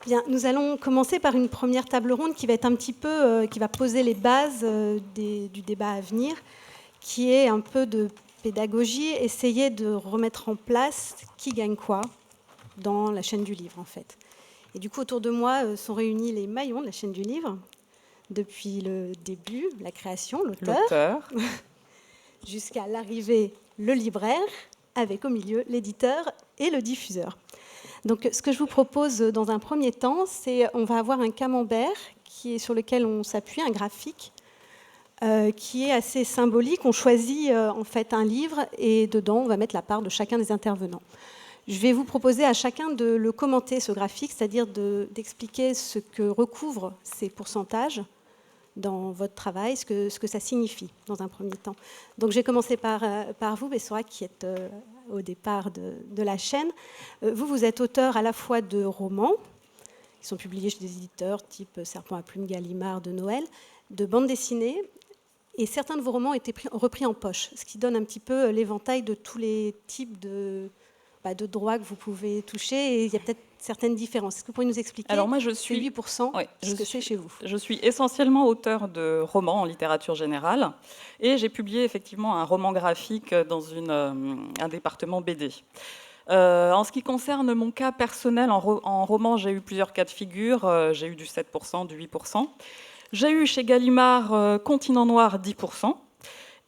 Bien, nous allons commencer par une première table ronde qui va être un petit peu, qui va poser les bases du débat à venir, qui est un peu de pédagogie, essayer de remettre en place qui gagne quoi dans la chaîne du livre, en fait. Et du coup, autour de moi sont réunis les maillons de la chaîne du livre, depuis le début, la création, l'auteur, jusqu'à l'arrivée, le libraire, avec au milieu l'éditeur et le diffuseur. Donc, ce que je vous propose dans un premier temps, c'est on va avoir un camembert sur lequel on s'appuie, un graphique qui est assez symbolique. On choisit en fait un livre et dedans, on va mettre la part de chacun des intervenants. Je vais vous proposer à chacun de le commenter, ce graphique, c'est-à-dire d'expliquer ce que recouvrent ces pourcentages dans votre travail, ce que ça signifie dans un premier temps. Donc, je vais commencer par vous, Bessoura, qui êtes au départ de la chaîne. Vous êtes auteur à la fois de romans, qui sont publiés chez des éditeurs type Serpent à plumes, Gallimard, de Noël, de bandes dessinées, et certains de vos romans ont été repris en poche, ce qui donne un petit peu l'éventail de tous les types de droits que vous pouvez toucher, et il y a peut-être certaines différences. Est-ce que vous pourriez nous expliquer? Alors moi, je suis 8%, ce que c'est chez vous. Je suis essentiellement auteur de romans en littérature générale, et j'ai publié effectivement un roman graphique dans un département BD. En ce qui concerne mon cas personnel, en roman, j'ai eu plusieurs cas de figure. J'ai eu du 7%, du 8%. J'ai eu chez Gallimard Continent Noir 10%.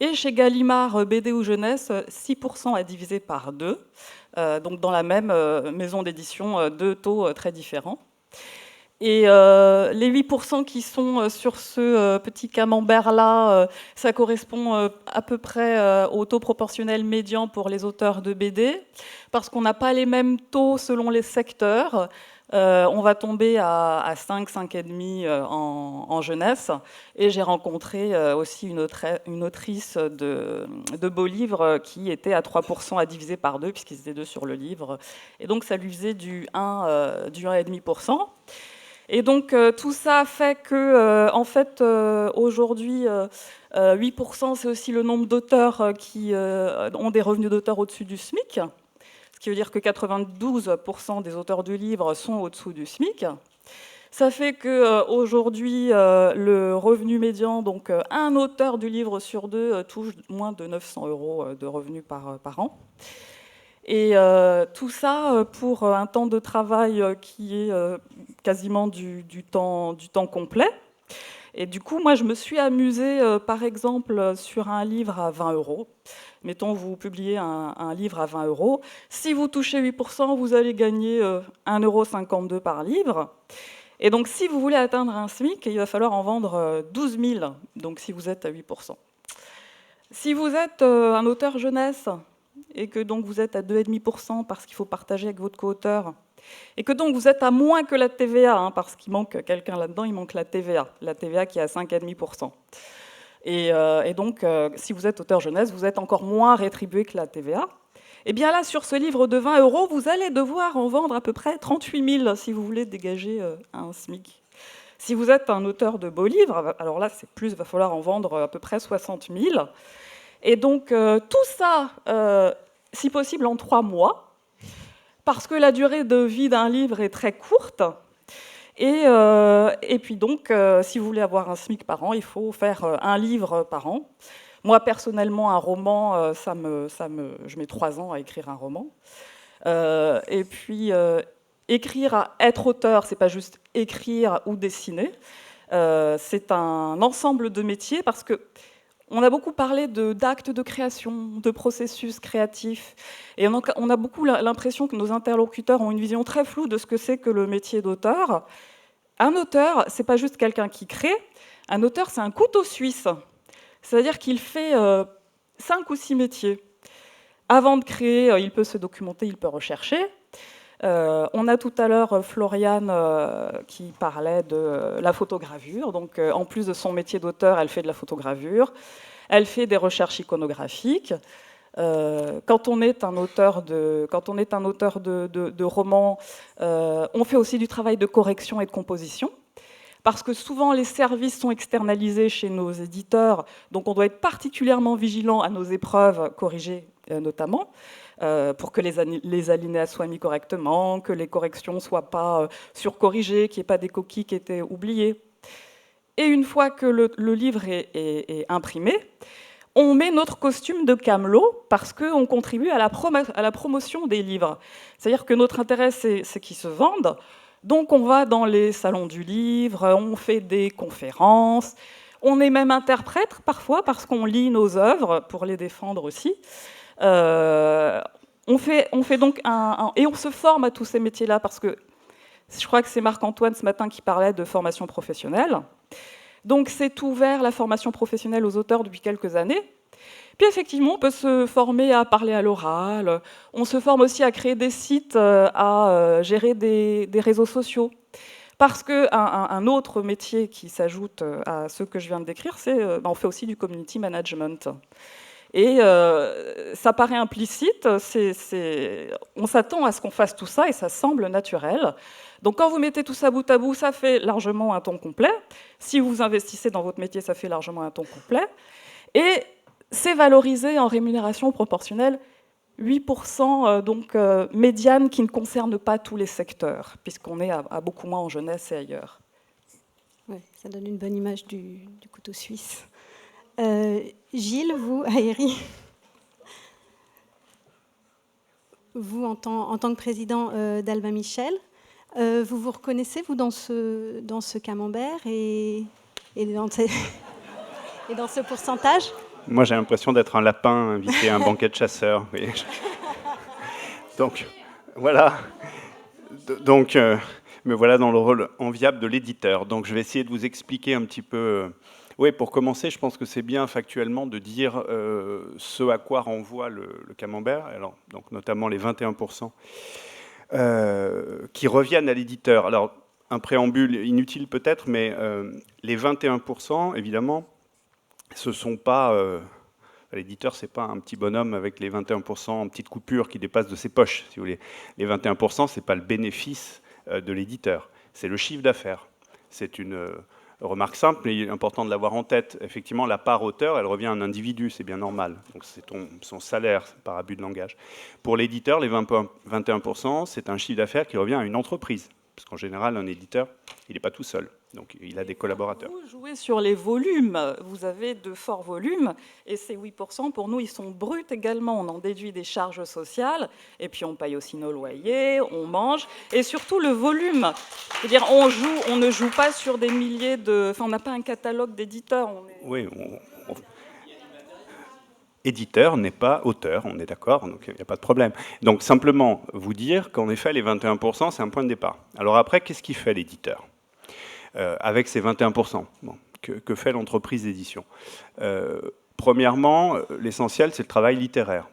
Et chez Gallimard BD ou jeunesse, 6% à diviser par 2. Donc dans la même maison d'édition, deux taux très différents. Et les 8% qui sont sur ce petit camembert-là, ça correspond à peu près au taux proportionnel médian pour les auteurs de BD, parce qu'on n'a pas les mêmes taux selon les secteurs. On va tomber à 5, 5,5 en jeunesse. Et j'ai rencontré aussi une autrice de beaux livres qui était à 3% à diviser par 2, puisqu'ils étaient deux sur le livre. Et donc ça lui faisait du 1,5%. Et donc tout ça fait que, en fait, aujourd'hui, 8%, c'est aussi le nombre d'auteurs qui ont des revenus d'auteur au-dessus du SMIC, ce qui veut dire que 92% des auteurs de livres sont au-dessous du SMIC. Ça fait qu'aujourd'hui, le revenu médian, donc un auteur du livre sur deux touche moins de 900 € de revenus par an. Et tout ça pour un temps de travail qui est quasiment du temps complet. Et du coup, moi, je me suis amusée, par exemple, sur un livre à 20 €. Mettons, vous publiez un livre à 20 €. Si vous touchez 8%, vous allez gagner 1,52 € par livre. Et donc, si vous voulez atteindre un SMIC, il va falloir en vendre 12 000, donc si vous êtes à 8%. Si vous êtes un auteur jeunesse, et que donc vous êtes à 2,5% parce qu'il faut partager avec votre co-auteur, et que donc vous êtes à moins que la TVA, parce qu'il manque quelqu'un là-dedans, il manque la TVA qui est à 5,5%. Et donc, si vous êtes auteur jeunesse, vous êtes encore moins rétribué que la TVA. Et bien là, sur ce livre de 20 €, vous allez devoir en vendre à peu près 38 000 si vous voulez dégager un SMIC. Si vous êtes un auteur de beaux livres, alors là, c'est plus, il va falloir en vendre à peu près 60 000. Et donc, tout ça, si possible, en 3 mois, parce que la durée de vie d'un livre est très courte. Et puis donc, si vous voulez avoir un SMIC par an, il faut faire un livre par an. Moi, personnellement, un roman, je mets 3 ans à écrire un roman. Et puis, être auteur, c'est pas juste écrire ou dessiner. C'est un ensemble de métiers, parce que on a beaucoup parlé d'actes de création, de processus créatifs, et on a beaucoup l'impression que nos interlocuteurs ont une vision très floue de ce que c'est que le métier d'auteur. Un auteur, c'est pas juste quelqu'un qui crée. Un auteur, c'est un couteau suisse. C'est-à-dire qu'il fait 5 ou 6 métiers. Avant de créer, il peut se documenter, il peut rechercher. On a tout à l'heure Floriane qui parlait de la photogravure. Donc, en plus de son métier d'auteur, elle fait de la photogravure. Elle fait des recherches iconographiques. Quand on est un auteur de romans, on fait aussi du travail de correction et de composition. Parce que souvent, les services sont externalisés chez nos éditeurs. Donc, on doit être particulièrement vigilant à nos épreuves corrigées, notamment. pour que les alinéas soient mis correctement, que les corrections ne soient pas surcorrigées, qu'il n'y ait pas des coquilles qui étaient oubliées. Et une fois que le livre est imprimé, on met notre costume de camelot parce qu'on contribue à la promotion des livres. C'est-à-dire que notre intérêt, c'est qu'ils se vendent. Donc on va dans les salons du livre, on fait des conférences, on est même interprète parfois parce qu'on lit nos œuvres pour les défendre aussi. On fait donc et on se forme à tous ces métiers-là parce que je crois que c'est Marc-Antoine ce matin qui parlait de formation professionnelle. Donc c'est ouvert la formation professionnelle aux auteurs depuis quelques années. Puis effectivement, on peut se former à parler à l'oral, on se forme aussi à créer des sites, à gérer des réseaux sociaux. Parce qu'un autre métier qui s'ajoute à ceux que je viens de décrire, c'est on fait aussi du community management. Et ça paraît implicite, on s'attend à ce qu'on fasse tout ça et ça semble naturel. Donc quand vous mettez tout ça bout à bout, ça fait largement un temps complet. Si vous investissez dans votre métier, ça fait largement un temps complet. Et c'est valorisé en rémunération proportionnelle 8%, donc médiane, qui ne concerne pas tous les secteurs, puisqu'on est à beaucoup moins en jeunesse et ailleurs. Ouais, ça donne une bonne image du couteau suisse. Gilles, vous, Aéry, vous, en tant que président d'Albin Michel, vous vous reconnaissez, vous, dans ce camembert et dans ce pourcentage? Moi, j'ai l'impression d'être un lapin invité à un banquet de chasseurs. Oui. Donc, voilà. Donc, me voilà dans le rôle enviable de l'éditeur. Donc, je vais essayer de vous expliquer un petit peu. Oui, pour commencer, je pense que c'est bien factuellement de dire ce à quoi renvoie le camembert, alors, donc notamment les 21% qui reviennent à l'éditeur. Alors, un préambule inutile peut-être, mais les 21%, évidemment, ce ne sont pas... l'éditeur, ce n'est pas un petit bonhomme avec les 21% en petite coupure qui dépasse de ses poches, si vous voulez. Les 21%, ce n'est pas le bénéfice de l'éditeur, c'est le chiffre d'affaires. C'est une remarque simple, mais important de l'avoir en tête. Effectivement, la part auteur, elle revient à un individu, c'est bien normal. Donc c'est son salaire, par abus de langage. Pour l'éditeur, les 21%, c'est un chiffre d'affaires qui revient à une entreprise. Parce qu'en général, un éditeur, il n'est pas tout seul. Donc il a des collaborateurs. Vous jouez sur les volumes. Vous avez de forts volumes. Et ces 8%, pour nous, ils sont bruts également. On en déduit des charges sociales. Et puis on paye aussi nos loyers, on mange. Et surtout le volume. C'est-à-dire on ne joue pas sur des milliers de... Enfin, on n'a pas un catalogue d'éditeurs. Oui, éditeur n'est pas auteur, on est d'accord, donc il n'y a pas de problème. Donc simplement vous dire qu'en effet, les 21%, c'est un point de départ. Alors après, qu'est-ce qui fait l'éditeur avec ces 21%? Bon, que fait l'entreprise d'édition? Premièrement, l'essentiel, c'est le travail littéraire.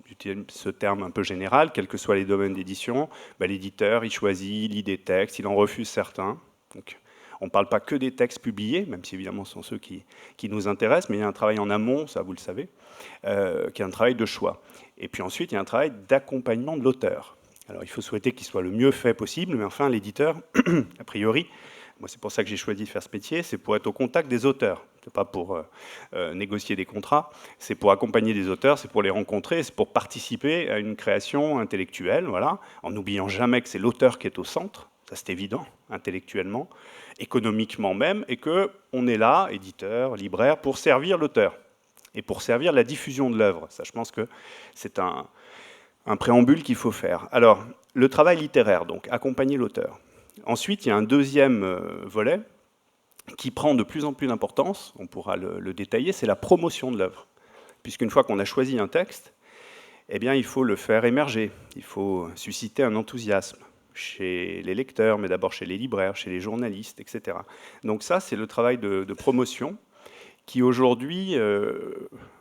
J'utilise ce terme un peu général, quels que soient les domaines d'édition. L'éditeur, il choisit, lit des textes, il en refuse certains. Donc, on ne parle pas que des textes publiés, même si évidemment ce sont ceux qui nous intéressent, mais il y a un travail en amont, ça vous le savez, qui est un travail de choix. Et puis ensuite, il y a un travail d'accompagnement de l'auteur. Alors il faut souhaiter qu'il soit le mieux fait possible, mais enfin l'éditeur, a priori, moi c'est pour ça que j'ai choisi de faire ce métier, c'est pour être au contact des auteurs. Ce n'est pas pour négocier des contrats, c'est pour accompagner des auteurs, c'est pour les rencontrer, c'est pour participer à une création intellectuelle, voilà, en n'oubliant jamais que c'est l'auteur qui est au centre, ça c'est évident, intellectuellement, économiquement même, et qu'on est là, éditeur, libraire, pour servir l'auteur et pour servir la diffusion de l'œuvre. Ça, je pense que c'est un préambule qu'il faut faire. Alors, le travail littéraire, donc, accompagner l'auteur. Ensuite, il y a un deuxième volet qui prend de plus en plus d'importance, on pourra le détailler, c'est la promotion de l'œuvre. Puisqu'une fois qu'on a choisi un texte, eh bien, il faut le faire émerger, il faut susciter un enthousiasme chez les lecteurs, mais d'abord chez les libraires, chez les journalistes, etc. Donc ça, c'est le travail de promotion qui aujourd'hui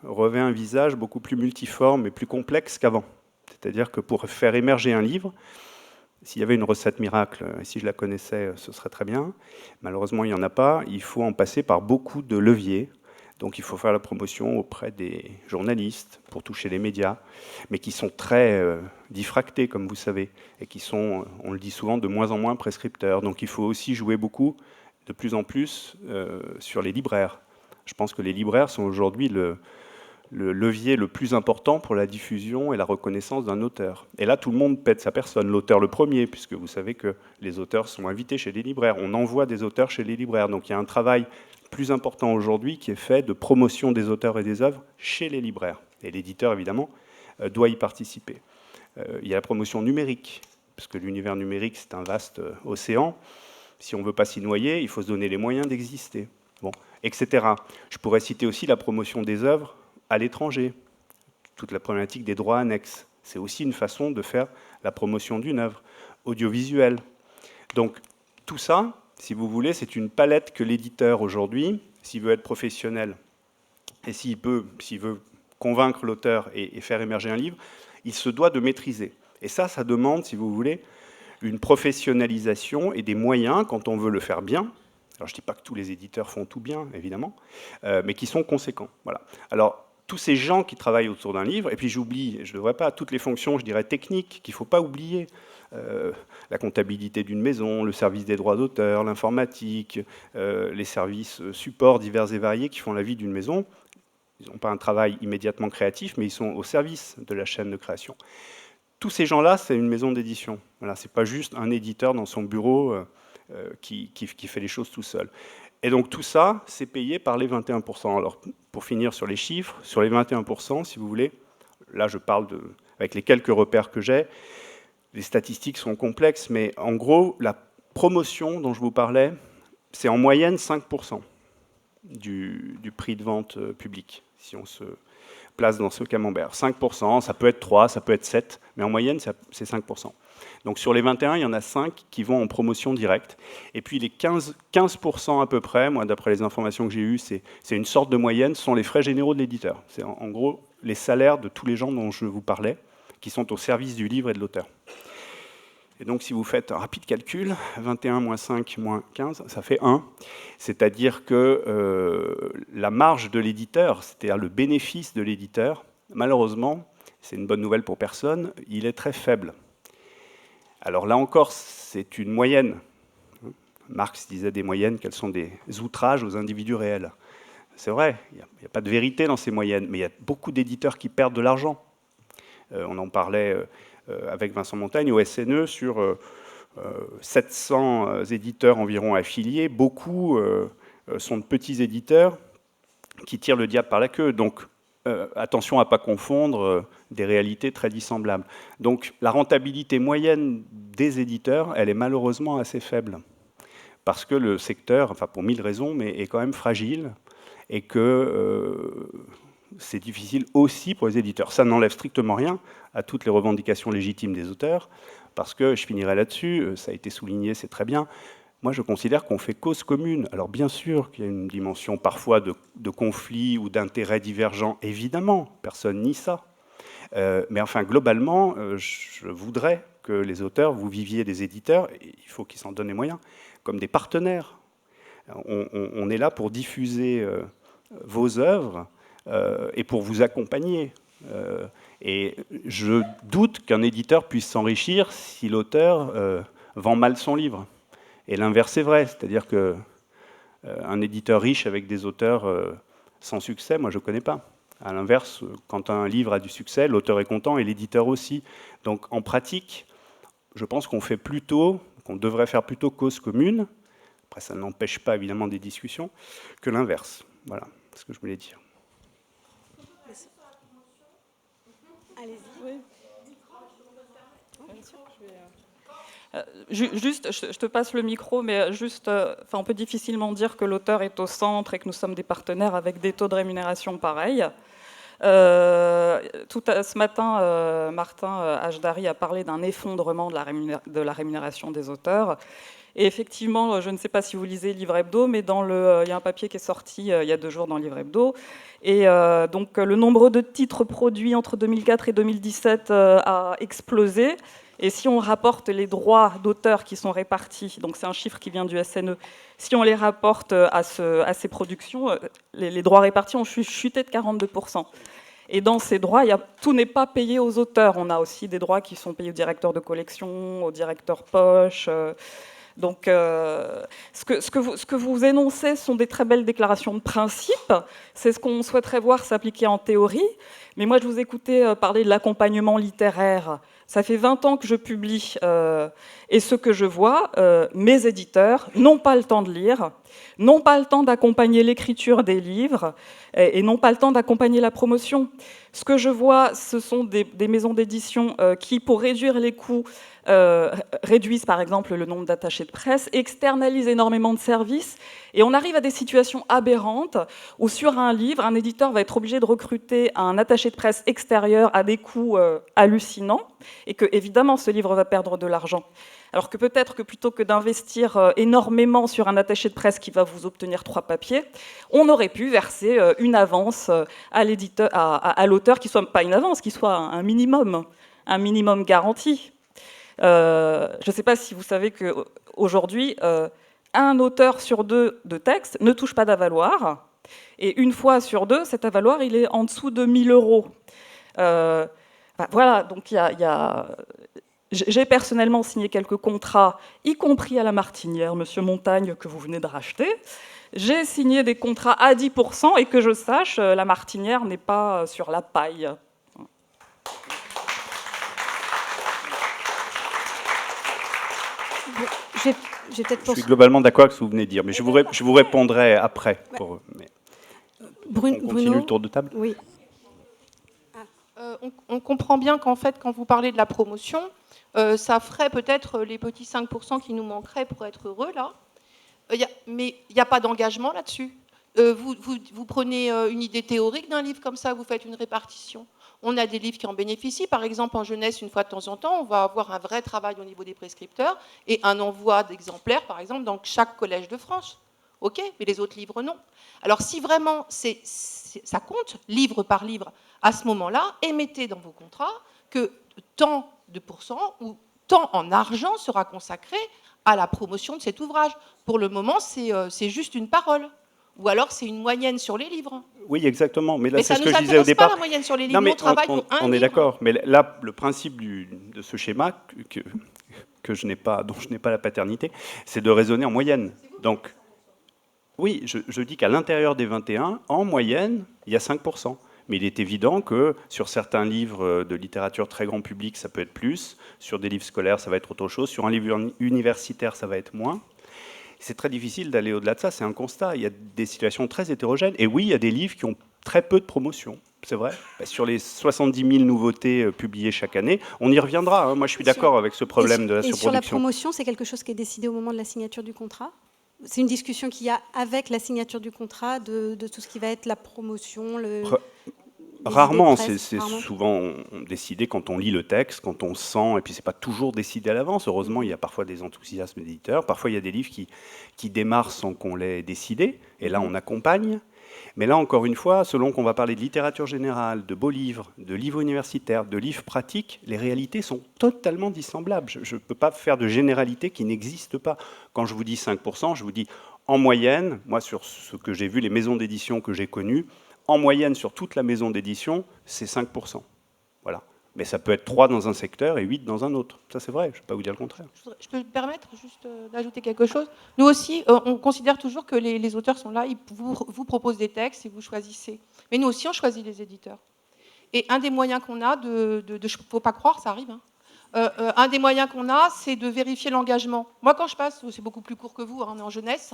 revêt un visage beaucoup plus multiforme et plus complexe qu'avant. C'est-à-dire que pour faire émerger un livre, s'il y avait une recette miracle, et si je la connaissais, ce serait très bien. Malheureusement, il n'y en a pas. Il faut en passer par beaucoup de leviers. Donc il faut faire la promotion auprès des journalistes pour toucher les médias, mais qui sont très diffractés, comme vous savez, et qui sont, on le dit souvent, de moins en moins prescripteurs. Donc il faut aussi jouer beaucoup, de plus en plus, sur les libraires. Je pense que les libraires sont aujourd'hui le levier le plus important pour la diffusion et la reconnaissance d'un auteur. Et là, tout le monde pète sa personne, l'auteur le premier, puisque vous savez que les auteurs sont invités chez les libraires. On envoie des auteurs chez les libraires. Donc il y a un travail plus important aujourd'hui qui est fait de promotion des auteurs et des œuvres chez les libraires. Et l'éditeur, évidemment, doit y participer. Il y a la promotion numérique, parce que l'univers numérique, c'est un vaste océan. Si on ne veut pas s'y noyer, il faut se donner les moyens d'exister, bon, etc. Je pourrais citer aussi la promotion des œuvres à l'étranger, toute la problématique des droits annexes. C'est aussi une façon de faire la promotion d'une œuvre audiovisuelle. Donc tout ça, si vous voulez, c'est une palette que l'éditeur aujourd'hui, s'il veut être professionnel et s'il veut convaincre l'auteur et faire émerger un livre, il se doit de maîtriser. Et ça demande, si vous voulez, une professionnalisation et des moyens quand on veut le faire bien. Alors je ne dis pas que tous les éditeurs font tout bien, évidemment, mais qui sont conséquents. Voilà. Alors, tous ces gens qui travaillent autour d'un livre, et puis j'oublie, je ne devrais pas, toutes les fonctions, je dirais, techniques, qu'il ne faut pas oublier. La comptabilité d'une maison, le service des droits d'auteur, l'informatique, les services supports divers et variés qui font la vie d'une maison. Ils n'ont pas un travail immédiatement créatif, mais ils sont au service de la chaîne de création. Tous ces gens-là, c'est une maison d'édition. Voilà, ce n'est pas juste un éditeur dans son bureau qui fait les choses tout seul. Et donc tout ça, c'est payé par les 21%. Alors, pour finir sur les chiffres, sur les 21%, si vous voulez, là je parle avec les quelques repères que j'ai, les statistiques sont complexes, mais en gros, la promotion dont je vous parlais, c'est en moyenne 5% du prix de vente public, si on se place dans ce camembert. 5%, ça peut être 3, ça peut être 7, mais en moyenne, c'est 5%. Donc sur les 21, il y en a 5 qui vont en promotion directe. Et puis les 15% à peu près, moi d'après les informations que j'ai eues, c'est une sorte de moyenne, sont les frais généraux de l'éditeur. C'est en gros les salaires de tous les gens dont je vous parlais, qui sont au service du livre et de l'auteur. Et donc si vous faites un rapide calcul, 21 moins 5 moins 15, ça fait 1. C'est-à-dire que la marge de l'éditeur, c'est-à-dire le bénéfice de l'éditeur, malheureusement, c'est une bonne nouvelle pour personne, il est très faible. Alors là encore, c'est une moyenne. Marx disait des moyennes qu'elles sont des outrages aux individus réels. C'est vrai, il n'y a pas de vérité dans ces moyennes, mais il y a beaucoup d'éditeurs qui perdent de l'argent. On en parlait avec Vincent Montagne au SNE sur 700 éditeurs environ affiliés. Beaucoup sont de petits éditeurs qui tirent le diable par la queue. Donc attention à ne pas confondre des réalités très dissemblables. Donc la rentabilité moyenne des éditeurs, elle est malheureusement assez faible. Parce que le secteur, enfin pour 1000 raisons, mais est quand même fragile et que c'est difficile aussi pour les éditeurs. Ça n'enlève strictement rien à toutes les revendications légitimes des auteurs, parce que, je finirai là-dessus, ça a été souligné, c'est très bien, moi je considère qu'on fait cause commune. Alors bien sûr qu'il y a une dimension parfois de conflit ou d'intérêts divergents, évidemment, personne nie ça. Mais enfin, globalement, je voudrais que les auteurs, vous viviez des éditeurs, et il faut qu'ils s'en donnent les moyens, comme des partenaires. On est là pour diffuser vos œuvres et pour vous accompagner. Et je doute qu'un éditeur puisse s'enrichir si l'auteur vend mal son livre. Et l'inverse est vrai, c'est-à-dire qu'un éditeur riche avec des auteurs sans succès, moi je ne connais pas. À l'inverse, quand un livre a du succès, l'auteur est content et l'éditeur aussi. Donc en pratique, je pense qu'on devrait faire plutôt cause commune, après ça n'empêche pas évidemment des discussions, que l'inverse. Voilà ce que je voulais dire. Allez-y. Oui. Juste, je te passe le micro, mais juste, on peut difficilement dire que l'auteur est au centre et que nous sommes des partenaires avec des taux de rémunération pareils. Ce matin, Martin Hajdari a parlé d'un effondrement de la rémunération des auteurs. Et effectivement, je ne sais pas si vous lisez Livre Hebdo, mais il y a un papier qui est sorti il y a 2 jours dans Livre Hebdo. Et donc, le nombre de titres produits entre 2004 et 2017 a explosé. Et si on rapporte les droits d'auteur qui sont répartis, donc c'est un chiffre qui vient du SNE, si on les rapporte à ces productions, les droits répartis ont chuté de 42%. Et dans ces droits, tout n'est pas payé aux auteurs. On a aussi des droits qui sont payés aux directeurs de collection, aux directeurs poche, Donc, ce que vous énoncez sont des très belles déclarations de principe. C'est ce qu'on souhaiterait voir s'appliquer en théorie. Mais moi, je vous écoutais parler de l'accompagnement littéraire. Ça fait 20 ans que je publie. Et ce que je vois, mes éditeurs n'ont pas le temps de lire, n'ont pas le temps d'accompagner l'écriture des livres et n'ont pas le temps d'accompagner la promotion. Ce que je vois, ce sont des maisons d'édition qui, pour réduire les coûts, réduisent par exemple le nombre d'attachés de presse, externalisent énormément de services, et on arrive à des situations aberrantes où sur un livre, un éditeur va être obligé de recruter un attaché de presse extérieur à des coûts hallucinants, et que évidemment ce livre va perdre de l'argent. Alors que peut-être que plutôt que d'investir énormément sur un attaché de presse qui va vous obtenir 3 papiers, on aurait pu verser une avance à l'éditeur, à l'auteur, qui soit pas une avance, qui soit un minimum garanti. Je ne sais pas si vous savez qu'aujourd'hui, un auteur sur 2 de texte ne touche pas d'avaloir, et une fois sur 2, cet avaloir, il est en dessous de 1 000 €. Voilà, donc j'ai personnellement signé quelques contrats, y compris à la Martinière, Monsieur Montagne, que vous venez de racheter. J'ai signé des contrats à 10%, et que je sache, la Martinière n'est pas sur la paille. Je suis globalement d'accord avec ce que vous venez de dire, mais je vous répondrai après. On continue le tour de table. Oui. On comprend bien qu'en fait, quand vous parlez de la promotion, ça ferait peut-être les petits 5% qui nous manqueraient pour être heureux, là. Mais il n'y a pas d'engagement là-dessus. Vous prenez une idée théorique d'un livre comme ça, vous faites une répartition. On a des livres qui en bénéficient. Par exemple, en jeunesse, une fois de temps en temps, on va avoir un vrai travail au niveau des prescripteurs et un envoi d'exemplaires, par exemple, dans chaque collège de France. OK, mais les autres livres, non. Alors, si vraiment ça compte, livre par livre, à ce moment-là, émettez dans vos contrats que tant de pourcents ou tant en argent sera consacré à la promotion de cet ouvrage. Pour le moment, c'est juste une parole. Ou alors, c'est une moyenne sur les livres. Oui, exactement. Mais là, mais c'est ça ce ne que nous je disais au départ. Pas la moyenne sur les livres. Non, mais on travaille pour un on livre. est d'accord. Mais là, le principe de ce schéma dont je n'ai pas la paternité, c'est de raisonner en moyenne. Donc, oui, je dis qu'à l'intérieur des 21, en moyenne, il y a 5%. Mais il est évident que sur certains livres de littérature très grand public, ça peut être plus. Sur des livres scolaires, ça va être autre chose. Sur un livre universitaire, ça va être moins. C'est très difficile d'aller au-delà de ça, c'est un constat. Il y a des situations très hétérogènes. Et oui, il y a des livres qui ont très peu de promotion, c'est vrai. Sur les 70 000 nouveautés publiées chaque année, on y reviendra. Hein. Moi, je suis d'accord avec ce problème de la surproduction. Et sur la promotion, c'est quelque chose qui est décidé au moment de la signature du contrat ? C'est une discussion qu'il y a avec la signature du contrat de tout ce qui va être la promotion, Rarement, c'est souvent décidé quand on lit le texte, quand on sent, et puis c'est pas toujours décidé à l'avance. Heureusement, il y a parfois des enthousiasmes d'éditeurs, parfois il y a des livres qui démarrent sans qu'on l'ait décidé, et là on accompagne. Mais là, encore une fois, selon qu'on va parler de littérature générale, de beaux livres, de livres universitaires, de livres pratiques, les réalités sont totalement dissemblables. Je ne peux pas faire de généralité qui n'existe pas. Quand je vous dis 5%, je vous dis en moyenne, moi sur ce que j'ai vu, les maisons d'édition que j'ai connues, en moyenne sur toute la maison d'édition, c'est 5%. Voilà. Mais ça peut être 3 dans un secteur et 8 dans un autre. Ça, c'est vrai, je ne vais pas vous dire le contraire. Je peux me permettre juste d'ajouter quelque chose. Nous aussi, on considère toujours que les auteurs sont là, ils vous proposent des textes et vous choisissez. Mais nous aussi, on choisit les éditeurs. Et un des moyens qu'on a faut pas croire, ça arrive, hein. Un des moyens qu'on a, c'est de vérifier l'engagement. Moi, quand je passe, c'est beaucoup plus court que vous, hein, on est en jeunesse,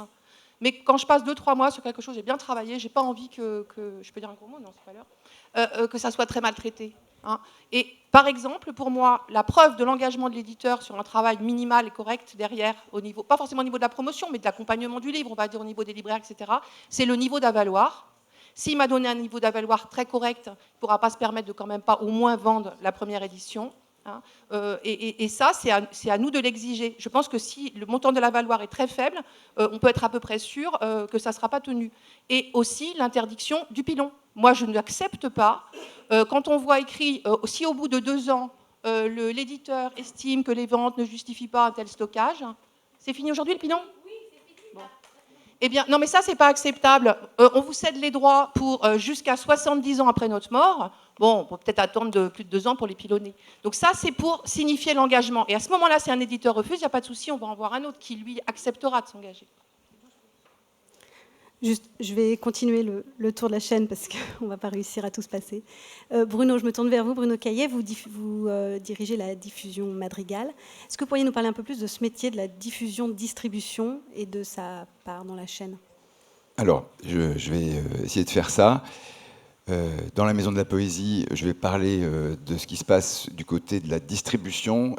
mais quand je passe 2-3 mois sur quelque chose, j'ai bien travaillé, j'ai pas envie que je peux dire un gros mot, non, c'est pas l'heure, que ça soit très maltraité. Hein. Et par exemple, pour moi, la preuve de l'engagement de l'éditeur sur un travail minimal et correct derrière, au niveau, pas forcément au niveau de la promotion, mais de l'accompagnement du livre, on va dire au niveau des libraires, etc., c'est le niveau d'avaloir. S'il m'a donné un niveau d'avaloir très correct, il ne pourra pas se permettre de quand même pas au moins vendre la première édition. Hein. Et ça, c'est à nous de l'exiger. Je pense que si le montant de l'avaloir est très faible, on peut être à peu près sûr que ça ne sera pas tenu. Et aussi l'interdiction du pilon. Moi, je n'accepte pas, quand on voit écrit, si au bout de 2 ans, l'éditeur estime que les ventes ne justifient pas un tel stockage, c'est fini aujourd'hui le pilon ? Oui, c'est fini. Bon. Eh bien, non, mais ça, c'est pas acceptable. On vous cède les droits pour jusqu'à 70 ans après notre mort. Bon, on peut peut-être attendre plus de 2 ans pour les pilonner. Donc ça, c'est pour signifier l'engagement. Et à ce moment-là, si un éditeur refuse, il n'y a pas de souci, on va en voir un autre qui, lui, acceptera de s'engager. Juste, je vais continuer le tour de la chaîne parce qu'on ne va pas réussir à tous passer. Bruno, je me tourne vers vous. Bruno Caillet, vous dirigez la diffusion Madrigal. Est-ce que vous pourriez nous parler un peu plus de ce métier de la diffusion-distribution et de sa part dans la chaîne? Alors, je vais essayer de faire ça. Dans la Maison de la Poésie, je vais parler de ce qui se passe du côté de la distribution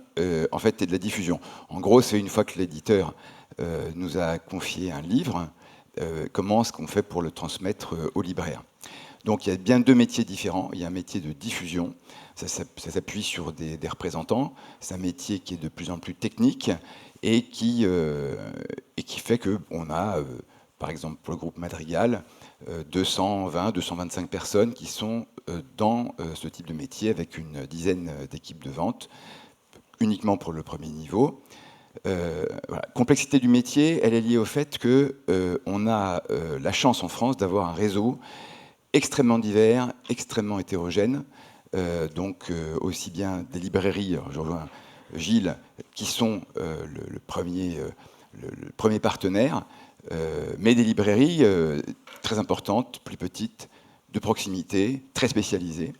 en fait, et de la diffusion. En gros, c'est une fois que l'éditeur nous a confié un livre, comment est-ce qu'on fait pour le transmettre au libraire. Donc il y a bien 2 métiers différents. Il y a un métier de diffusion, ça s'appuie sur des représentants. C'est un métier qui est de plus en plus technique et qui fait qu'on a, par exemple pour le groupe Madrigal, 220, 225 personnes qui sont dans ce type de métier avec une dizaine d'équipes de vente, uniquement pour le premier niveau. Voilà. Complexité du métier, elle est liée au fait qu'on a la chance en France d'avoir un réseau extrêmement divers, extrêmement hétérogène, donc aussi bien des librairies, je rejoins Gilles, qui sont le premier partenaire, mais des librairies très importantes, plus petites, de proximité, très spécialisées,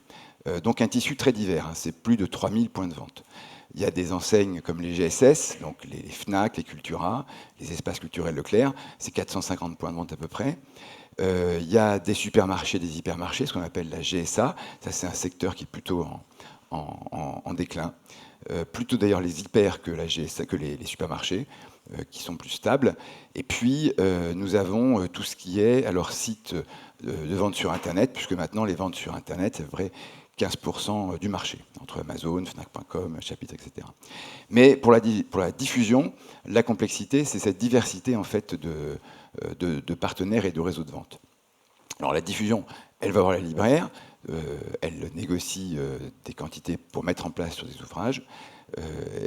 donc un tissu très divers, hein, c'est plus de 3000 points de vente. Il y a des enseignes comme les GSS, donc les FNAC, les Cultura, les espaces culturels Leclerc, c'est 450 points de vente à peu près. Il y a des supermarchés, des hypermarchés, ce qu'on appelle la GSA, ça c'est un secteur qui est plutôt en déclin. Plutôt d'ailleurs les hyper que la GSA, que les supermarchés, qui sont plus stables. Et puis nous avons tout ce qui est alors site de vente sur Internet, puisque maintenant les ventes sur Internet, c'est vrai, 15% du marché, entre Amazon, Fnac.com, Chapitre, etc. Mais pour la diffusion, la complexité, c'est cette diversité en fait de partenaires et de réseaux de vente. Alors la diffusion, elle va voir les libraires, elle négocie des quantités pour mettre en place sur des ouvrages,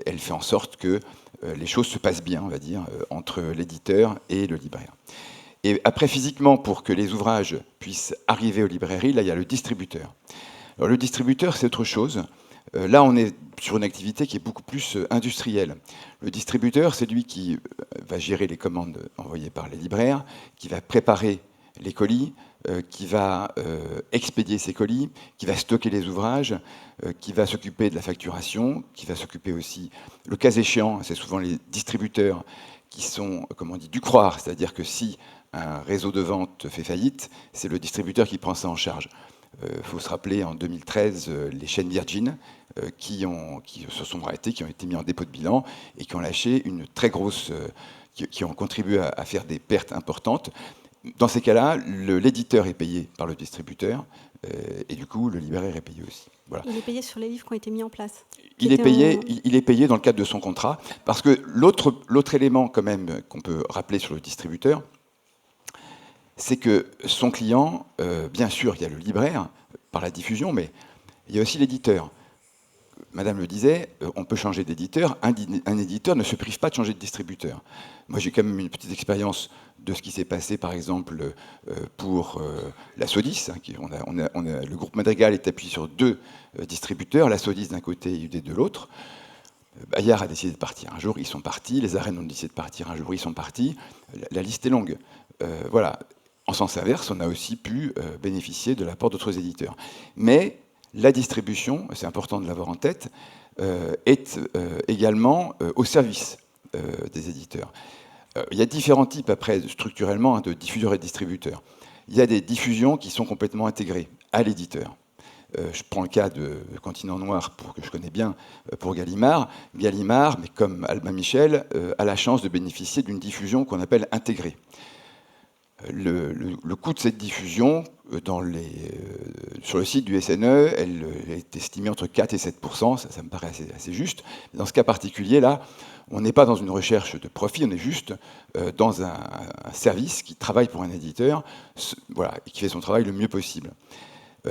elle fait en sorte que les choses se passent bien, on va dire, entre l'éditeur et le libraire. Et après, physiquement, pour que les ouvrages puissent arriver aux librairies, là, il y a le distributeur. Alors, le distributeur, c'est autre chose. Là, on est sur une activité qui est beaucoup plus industrielle. Le distributeur, c'est lui qui va gérer les commandes envoyées par les libraires, qui va préparer les colis, qui va expédier ces colis, qui va stocker les ouvrages, qui va s'occuper de la facturation, qui va s'occuper aussi, le cas échéant, c'est souvent les distributeurs qui sont, comme on dit, du croire, c'est-à-dire que si un réseau de vente fait faillite, c'est le distributeur qui prend ça en charge. Il faut se rappeler, en 2013, les chaînes Virgin qui se sont arrêtées, qui ont été mis en dépôt de bilan et qui ont lâché une très grosse... qui ont contribué à faire des pertes importantes. Dans ces cas-là, l'éditeur est payé par le distributeur et du coup, le libraire est payé aussi. Voilà. Il est payé sur les livres qui ont été mis en place. Il est payé dans le cadre de son contrat, parce que l'autre élément quand même qu'on peut rappeler sur le distributeur, c'est que son client, bien sûr, il y a le libraire par la diffusion, mais il y a aussi l'éditeur. Madame le disait, on peut changer d'éditeur. Un éditeur ne se prive pas de changer de distributeur. Moi, j'ai quand même une petite expérience de ce qui s'est passé, par exemple, pour la Sodis. Le groupe Madrigal est appuyé sur 2 distributeurs, la Sodis d'un côté et UD de l'autre. Bayard a décidé de partir un jour, ils sont partis. Les Arènes ont décidé de partir un jour, ils sont partis. La liste est longue. Voilà. En sens inverse, on a aussi pu bénéficier de l'apport d'autres éditeurs. Mais la distribution, c'est important de l'avoir en tête, est également au service des éditeurs. Il y a différents types, après, structurellement, de diffuseurs et de distributeurs. Il y a des diffusions qui sont complètement intégrées à l'éditeur. Je prends le cas de Continent Noir, que je connais bien, pour Gallimard. Gallimard, mais comme Albin Michel, a la chance de bénéficier d'une diffusion qu'on appelle intégrée. Le coût de cette diffusion sur le site du SNE, elle est estimée entre 4 et 7%, ça me paraît assez juste. Dans ce cas particulier, là, on n'est pas dans une recherche de profit, on est juste dans un service qui travaille pour un éditeur, voilà, et qui fait son travail le mieux possible.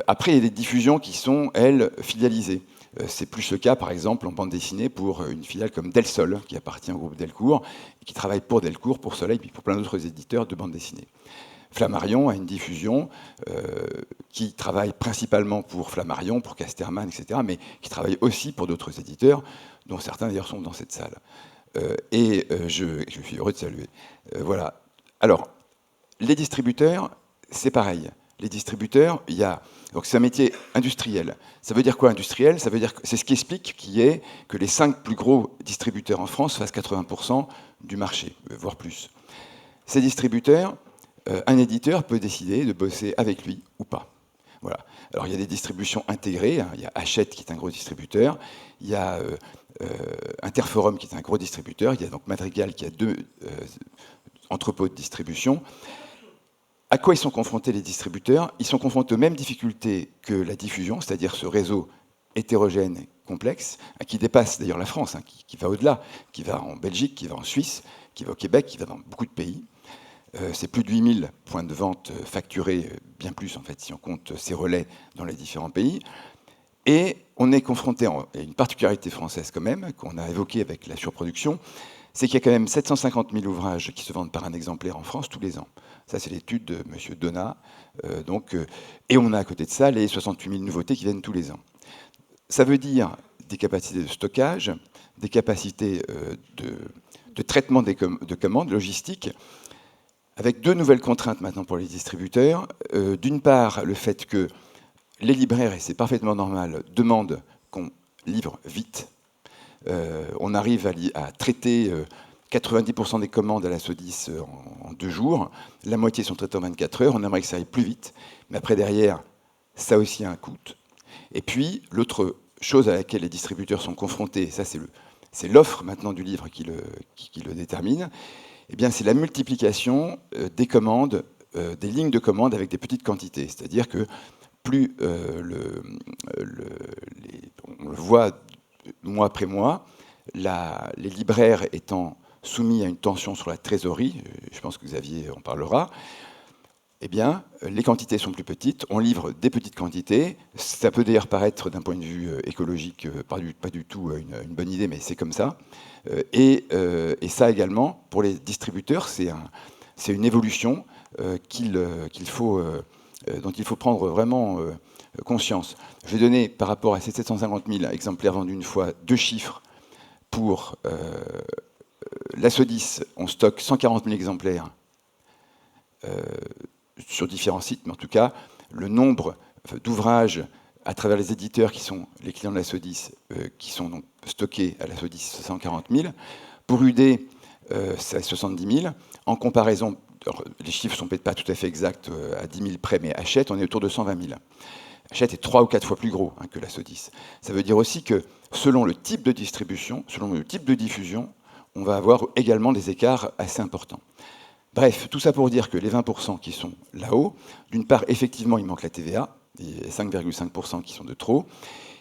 Après, il y a des diffusions qui sont, elles, filialisées. C'est plus le cas, par exemple, en bande dessinée pour une filiale comme Del Sol, qui appartient au groupe Delcourt, et qui travaille pour Delcourt, pour Soleil, puis pour plein d'autres éditeurs de bande dessinée. Flammarion a une diffusion qui travaille principalement pour Flammarion, pour Casterman, etc., mais qui travaille aussi pour d'autres éditeurs, dont certains d'ailleurs sont dans cette salle. Je suis heureux de saluer. Voilà. Alors, les distributeurs, c'est pareil. Les distributeurs, donc c'est un métier industriel. Ça veut dire quoi industriel? Ça veut dire que c'est ce qui explique que les 5 plus gros distributeurs en France fassent 80% du marché, voire plus. Ces distributeurs, un éditeur peut décider de bosser avec lui ou pas. Voilà. Alors il y a des distributions intégrées, hein. Il y a Hachette qui est un gros distributeur, il y a Interforum qui est un gros distributeur, il y a donc Madrigal qui a 2 entrepôts de distribution. À quoi ils sont confrontés les distributeurs? Ils sont confrontés aux mêmes difficultés que la diffusion, c'est-à-dire ce réseau hétérogène, complexe, qui dépasse d'ailleurs la France, hein, qui va au-delà, qui va en Belgique, qui va en Suisse, qui va au Québec, qui va dans beaucoup de pays. C'est plus de 8000 points de vente facturés, bien plus en fait, si on compte ces relais dans les différents pays. Et on est confronté à une particularité française quand même, qu'on a évoquée avec la surproduction, c'est qu'il y a quand même 750 000 ouvrages qui se vendent par un exemplaire en France tous les ans. Ça, c'est l'étude de M. Donat. Et on a à côté de ça les 68 000 nouveautés qui viennent tous les ans. Ça veut dire des capacités de stockage, des capacités de traitement de commandes, logistique, avec 2 nouvelles contraintes maintenant pour les distributeurs. D'une part, le fait que les libraires, et c'est parfaitement normal, demandent qu'on livre vite. On arrive à traiter 90% des commandes à la SODIS en 2 jours. La moitié sont traitées en 24 heures. On aimerait que ça aille plus vite. Mais après, derrière, ça aussi a un coût. Et puis, l'autre chose à laquelle les distributeurs sont confrontés, ça c'est l'offre maintenant du livre qui le détermine, eh bien, c'est la multiplication des commandes, des lignes de commandes avec des petites quantités. C'est-à-dire que plus on le voit mois après mois, les libraires étant soumis à une tension sur la trésorerie, je pense que Xavier en parlera, eh bien, les quantités sont plus petites, on livre des petites quantités. Ça peut d'ailleurs paraître, d'un point de vue écologique, pas du tout une bonne idée, mais c'est comme ça. Et ça également, pour les distributeurs, c'est une évolution dont il faut prendre vraiment conscience. Je vais donner, par rapport à ces 750 000 exemplaires vendus une fois, 2 chiffres. Pour la SODIS, on stocke 140 000 exemplaires sur différents sites, mais en tout cas, le nombre d'ouvrages à travers les éditeurs qui sont les clients de la SODIS, qui sont donc stockés à la SODIS, 140 000. Pour UD, c'est 70 000. En comparaison, alors, les chiffres ne sont peut-être pas tout à fait exacts à 10 000 près, mais Hachette, on est autour de 120 000. Hachette est 3 ou 4 fois plus gros que la SODIS. Ça veut dire aussi que selon le type de distribution, selon le type de diffusion, on va avoir également des écarts assez importants. Bref, tout ça pour dire que les 20% qui sont là-haut, d'une part, effectivement, il manque la TVA, et 5,5% qui sont de trop.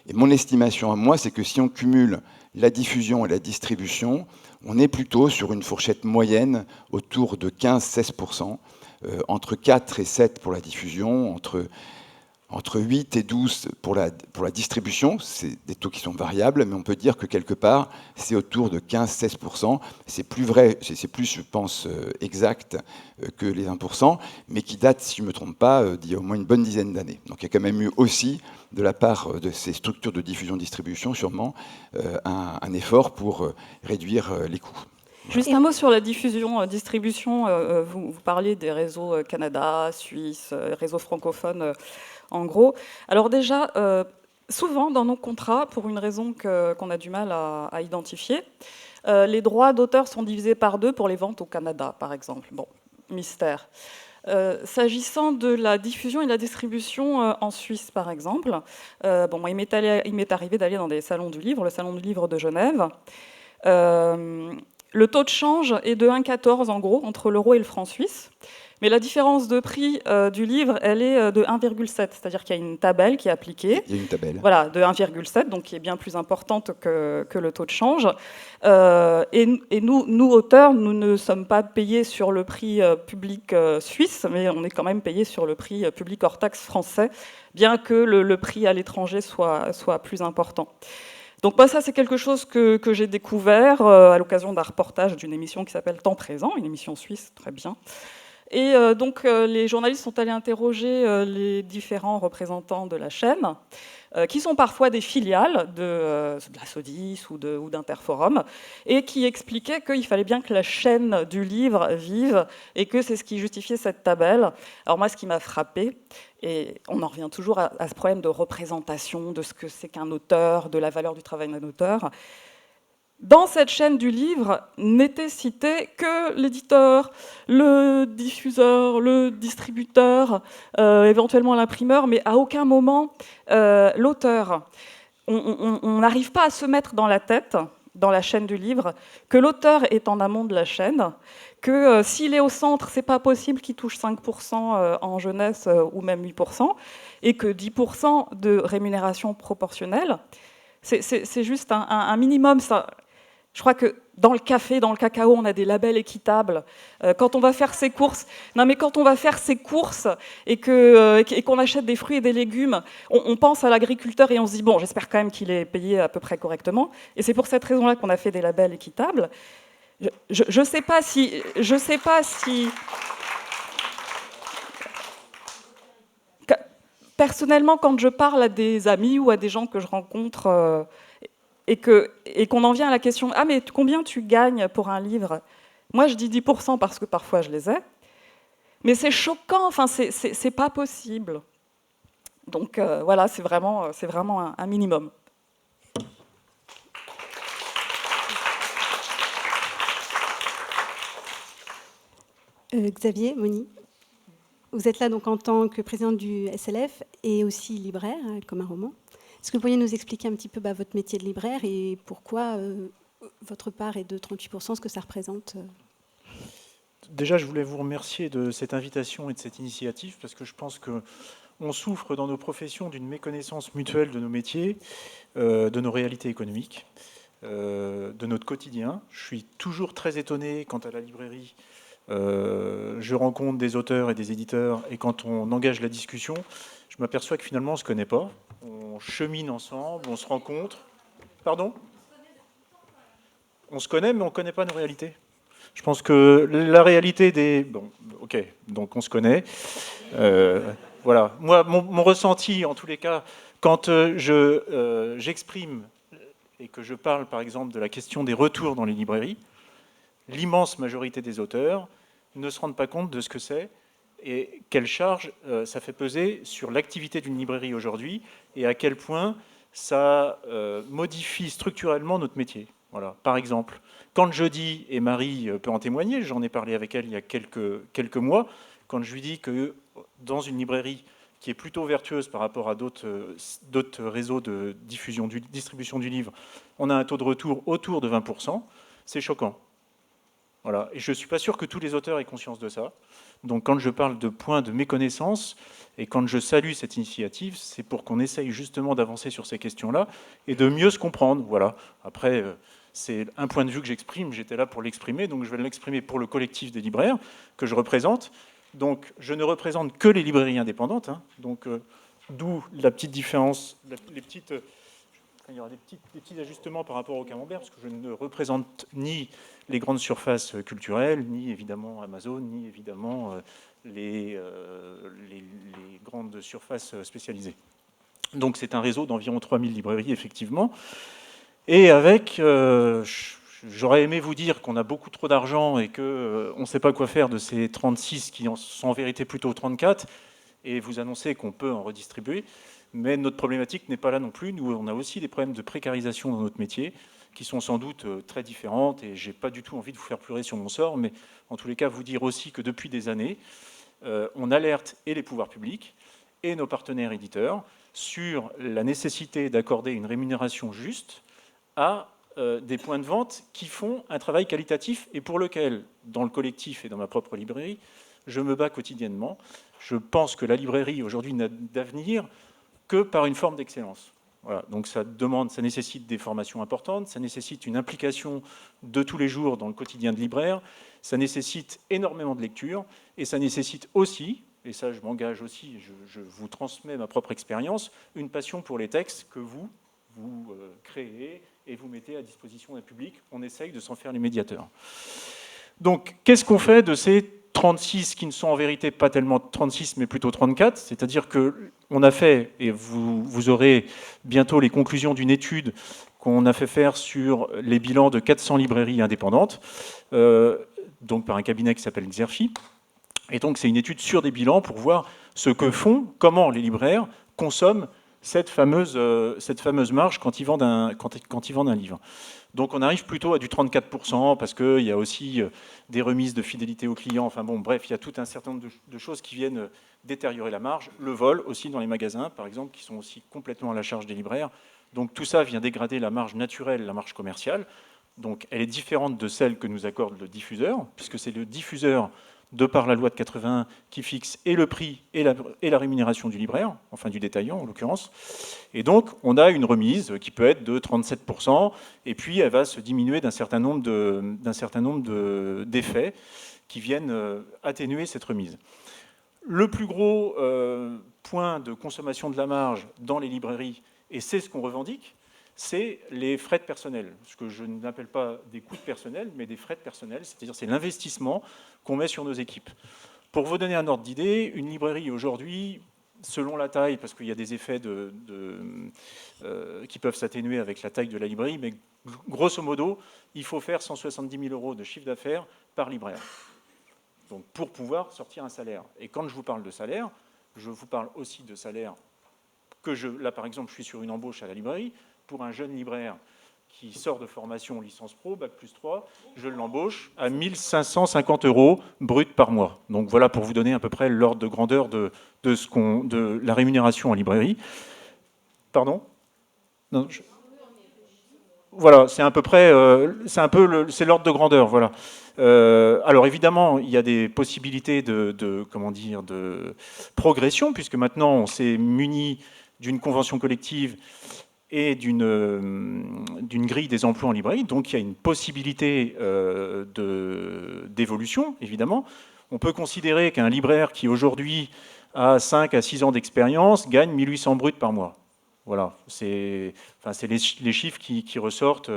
Et mon estimation à moi, c'est que si on cumule la diffusion et la distribution, on est plutôt sur une fourchette moyenne autour de 15-16%, entre 4 et 7 pour la diffusion, entre 8 et 12 pour la distribution. C'est des taux qui sont variables, mais on peut dire que quelque part, c'est autour de 15-16%. C'est plus vrai, c'est plus, je pense, exact que les 20%, mais qui date, si je ne me trompe pas, d'il y a au moins une bonne dizaine d'années. Donc il y a quand même eu aussi, de la part de ces structures de diffusion-distribution, sûrement, un effort pour réduire les coûts. Juste un mot sur la diffusion, distribution. Vous parlez des réseaux Canada, Suisse, réseaux francophones, en gros. Alors déjà, souvent dans nos contrats, pour une raison qu'on a du mal à identifier, les droits d'auteur sont divisés par 2 pour les ventes au Canada, par exemple. Bon, mystère. S'agissant de la diffusion et la distribution en Suisse, par exemple, il m'est arrivé d'aller dans des salons du livre, le salon du livre de Genève. Le taux de change est de 1,14 en gros entre l'euro et le franc suisse. Mais la différence de prix du livre, elle est de 1,7, c'est-à-dire qu'il y a une tabelle qui est appliquée. Il y a une tabelle. Voilà, de 1,7, donc qui est bien plus importante que le taux de change. Et nous, auteurs, nous ne sommes pas payés sur le prix public suisse, mais on est quand même payés sur le prix public hors taxe français, bien que le prix à l'étranger soit plus important. Donc moi, ça, c'est quelque chose que j'ai découvert à l'occasion d'un reportage d'une émission qui s'appelle Temps présent, une émission suisse, très bien. Et donc les journalistes sont allés interroger les différents représentants de la chaîne, qui sont parfois des filiales de la Sodis ou d'Interforum, et qui expliquaient qu'il fallait bien que la chaîne du livre vive, et que c'est ce qui justifiait cette tabelle. Alors moi, ce qui m'a frappé, et on en revient toujours à ce problème de représentation, de ce que c'est qu'un auteur, de la valeur du travail d'un auteur. Dans cette chaîne du livre, n'était cité que l'éditeur, le diffuseur, le distributeur, éventuellement l'imprimeur, mais à aucun moment l'auteur. On n'arrive pas à se mettre dans la tête, dans la chaîne du livre, que l'auteur est en amont de la chaîne, que s'il est au centre, c'est pas possible qu'il touche 5% en jeunesse ou même 8%, et que 10% de rémunération proportionnelle, c'est juste un minimum. Ça. Je crois que dans le café, dans le cacao, on a des labels équitables. Quand on va faire ses courses, et qu'on achète des fruits et des légumes, on pense à l'agriculteur et on se dit bon, j'espère quand même qu'il est payé à peu près correctement. Et c'est pour cette raison-là qu'on a fait des labels équitables. Je sais pas si. Personnellement, quand je parle à des amis ou à des gens que je rencontre. Et qu'on en vient à la question « Ah, mais combien tu gagnes pour un livre ?» Moi, je dis 10% parce que parfois je les ai. Mais c'est choquant, enfin, c'est pas possible. Donc voilà, c'est vraiment un minimum. Xavier, Moni, vous êtes là donc en tant que président du SLF et aussi libraire, comme un roman. Est-ce que vous pourriez nous expliquer un petit peu votre métier de libraire et pourquoi votre part est de 38%, ce que ça représente Déjà, je voulais vous remercier de cette invitation et de cette initiative, parce que je pense qu'on souffre dans nos professions d'une méconnaissance mutuelle de nos métiers, de nos réalités économiques, de notre quotidien. Je suis toujours très étonné quant à la librairie. Je rencontre des auteurs et des éditeurs, et quand on engage la discussion, je m'aperçois que finalement on ne se connaît pas. On chemine ensemble, on se rencontre. Pardon ? On se connaît, mais on ne connaît pas nos réalités. Je pense que la réalité des... Bon, ok, donc on se connaît. Voilà. Moi, mon ressenti, en tous les cas, quand j'exprime et que je parle, par exemple, de la question des retours dans les librairies, l'immense majorité des auteurs ne se rendent pas compte de ce que c'est et quelle charge ça fait peser sur l'activité d'une librairie aujourd'hui et à quel point ça modifie structurellement notre métier. Voilà. Par exemple, quand je dis, et Marie peut en témoigner, j'en ai parlé avec elle il y a quelques mois, quand je lui dis que dans une librairie qui est plutôt vertueuse par rapport à d'autres réseaux de distribution du livre, on a un taux de retour autour de 20%, c'est choquant. Voilà. Et je ne suis pas sûr que tous les auteurs aient conscience de ça. Donc quand je parle de points de méconnaissance et quand je salue cette initiative, c'est pour qu'on essaye justement d'avancer sur ces questions-là et de mieux se comprendre. Voilà. Après, c'est un point de vue que j'exprime, j'étais là pour l'exprimer, donc je vais l'exprimer pour le collectif des libraires que je représente. Donc je ne représente que les librairies indépendantes, hein. Donc d'où la petite différence, il y aura des petits ajustements par rapport au camembert, parce que je ne représente ni les grandes surfaces culturelles, ni évidemment Amazon, ni évidemment les grandes surfaces spécialisées. Donc c'est un réseau d'environ 3000 librairies, effectivement. Et avec, j'aurais aimé vous dire qu'on a beaucoup trop d'argent et qu'on ne sait pas quoi faire de ces 36 qui sont en vérité plutôt 34, et vous annoncer qu'on peut en redistribuer. Mais notre problématique n'est pas là non plus. Nous, on a aussi des problèmes de précarisation dans notre métier, qui sont sans doute très différentes, et je n'ai pas du tout envie de vous faire pleurer sur mon sort, mais en tous les cas, vous dire aussi que depuis des années, on alerte et les pouvoirs publics et nos partenaires éditeurs sur la nécessité d'accorder une rémunération juste à des points de vente qui font un travail qualitatif et pour lequel, dans le collectif et dans ma propre librairie, je me bats quotidiennement. Je pense que la librairie, aujourd'hui, n'a d'avenir que par une forme d'excellence. Voilà, donc ça nécessite des formations importantes, ça nécessite une implication de tous les jours dans le quotidien de libraire, ça nécessite énormément de lecture, et ça nécessite aussi, et ça je m'engage aussi, je vous transmets ma propre expérience, une passion pour les textes que vous créez et vous mettez à disposition d'un public. On essaye de s'en faire les médiateurs. Donc, qu'est-ce qu'on fait de ces 36 qui ne sont en vérité pas tellement 36, mais plutôt 34 ? C'est-à-dire qu'on a fait, et vous aurez bientôt les conclusions d'une étude qu'on a fait faire sur les bilans de 400 librairies indépendantes, donc par un cabinet qui s'appelle Xerfi. Et donc, c'est une étude sur des bilans pour voir ce que font, comment les libraires consomment cette fameuse marge quand ils vendent un livre. Donc on arrive plutôt à du 34%, parce qu'il y a aussi des remises de fidélité aux clients. Enfin bon, bref, il y a tout un certain nombre de choses qui viennent détériorer la marge. Le vol aussi dans les magasins, par exemple, qui sont aussi complètement à la charge des libraires. Donc tout ça vient dégrader la marge naturelle, la marge commerciale. Donc elle est différente de celle que nous accorde le diffuseur, puisque c'est le diffuseur, de par la loi de 81, qui fixe et le prix et la rémunération du libraire, enfin du détaillant en l'occurrence. Et donc, on a une remise qui peut être de 37%, et puis elle va se diminuer d'un certain nombre d'effets qui viennent atténuer cette remise. Le plus gros point de consommation de la marge dans les librairies, et c'est ce qu'on revendique, c'est les frais de personnel, ce que je n'appelle pas des coûts de personnel, mais des frais de personnel, c'est-à-dire c'est l'investissement qu'on met sur nos équipes. Pour vous donner un ordre d'idée, une librairie aujourd'hui, selon la taille, parce qu'il y a des effets qui peuvent s'atténuer avec la taille de la librairie, mais grosso modo, il faut faire 170 000 € de chiffre d'affaires par libraire, donc pour pouvoir sortir un salaire. Et quand je vous parle de salaire, je vous parle aussi de salaire là par exemple, je suis sur une embauche à la librairie. Pour un jeune libraire qui sort de formation licence pro, Bac plus 3, je l'embauche à 1 550 € brut par mois. Donc voilà pour vous donner à peu près l'ordre de grandeur de la rémunération en librairie. Pardon ? Non, Voilà, c'est à peu près, c'est l'ordre de grandeur, voilà. Alors évidemment, il y a des possibilités de progression, puisque maintenant on s'est muni d'une convention collective et d'une grille des emplois en librairie. Donc il y a une possibilité d'évolution, évidemment. On peut considérer qu'un libraire qui aujourd'hui a 5 à 6 ans d'expérience gagne 1 800 bruts par mois. Voilà, c'est les chiffres qui ressortent.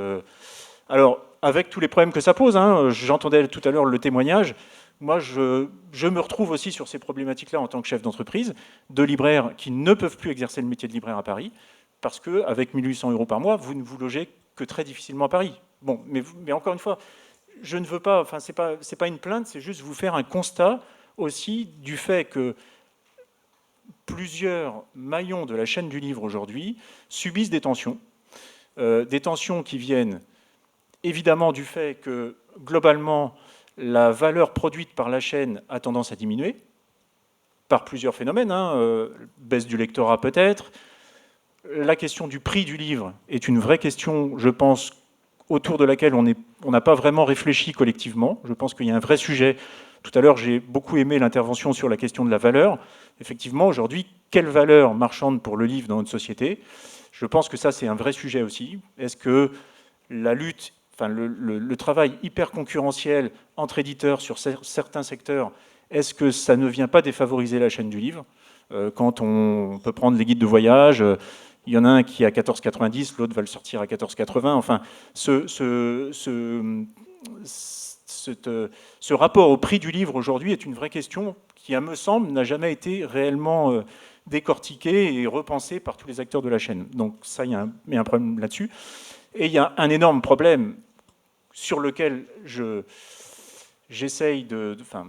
Alors, avec tous les problèmes que ça pose, hein, j'entendais tout à l'heure le témoignage, moi je me retrouve aussi sur ces problématiques-là en tant que chef d'entreprise, de libraires qui ne peuvent plus exercer le métier de libraire à Paris, parce qu'avec 1 800 € par mois, vous ne vous logez que très difficilement à Paris. Bon, mais encore une fois, je ne veux pas, enfin, c'est pas une plainte, c'est juste vous faire un constat aussi du fait que plusieurs maillons de la chaîne du livre aujourd'hui subissent des tensions qui viennent évidemment du fait que globalement la valeur produite par la chaîne a tendance à diminuer par plusieurs phénomènes, baisse du lectorat peut-être. La question du prix du livre est une vraie question, je pense, autour de laquelle on n'a pas vraiment réfléchi collectivement. Je pense qu'il y a un vrai sujet. Tout à l'heure, j'ai beaucoup aimé l'intervention sur la question de la valeur. Effectivement, aujourd'hui, quelle valeur marchande pour le livre dans notre société ? Je pense que ça, c'est un vrai sujet aussi. Est-ce que la lutte, enfin le travail hyper concurrentiel entre éditeurs sur certains secteurs, est-ce que ça ne vient pas défavoriser la chaîne du livre ? Quand on peut prendre les guides de voyage, il y en a un qui est à 14,90, l'autre va le sortir à 14,80. Enfin, ce rapport au prix du livre aujourd'hui est une vraie question qui, à me semble, n'a jamais été réellement décortiquée et repensée par tous les acteurs de la chaîne. Donc ça, il y a un problème là-dessus. Et il y a un énorme problème sur lequel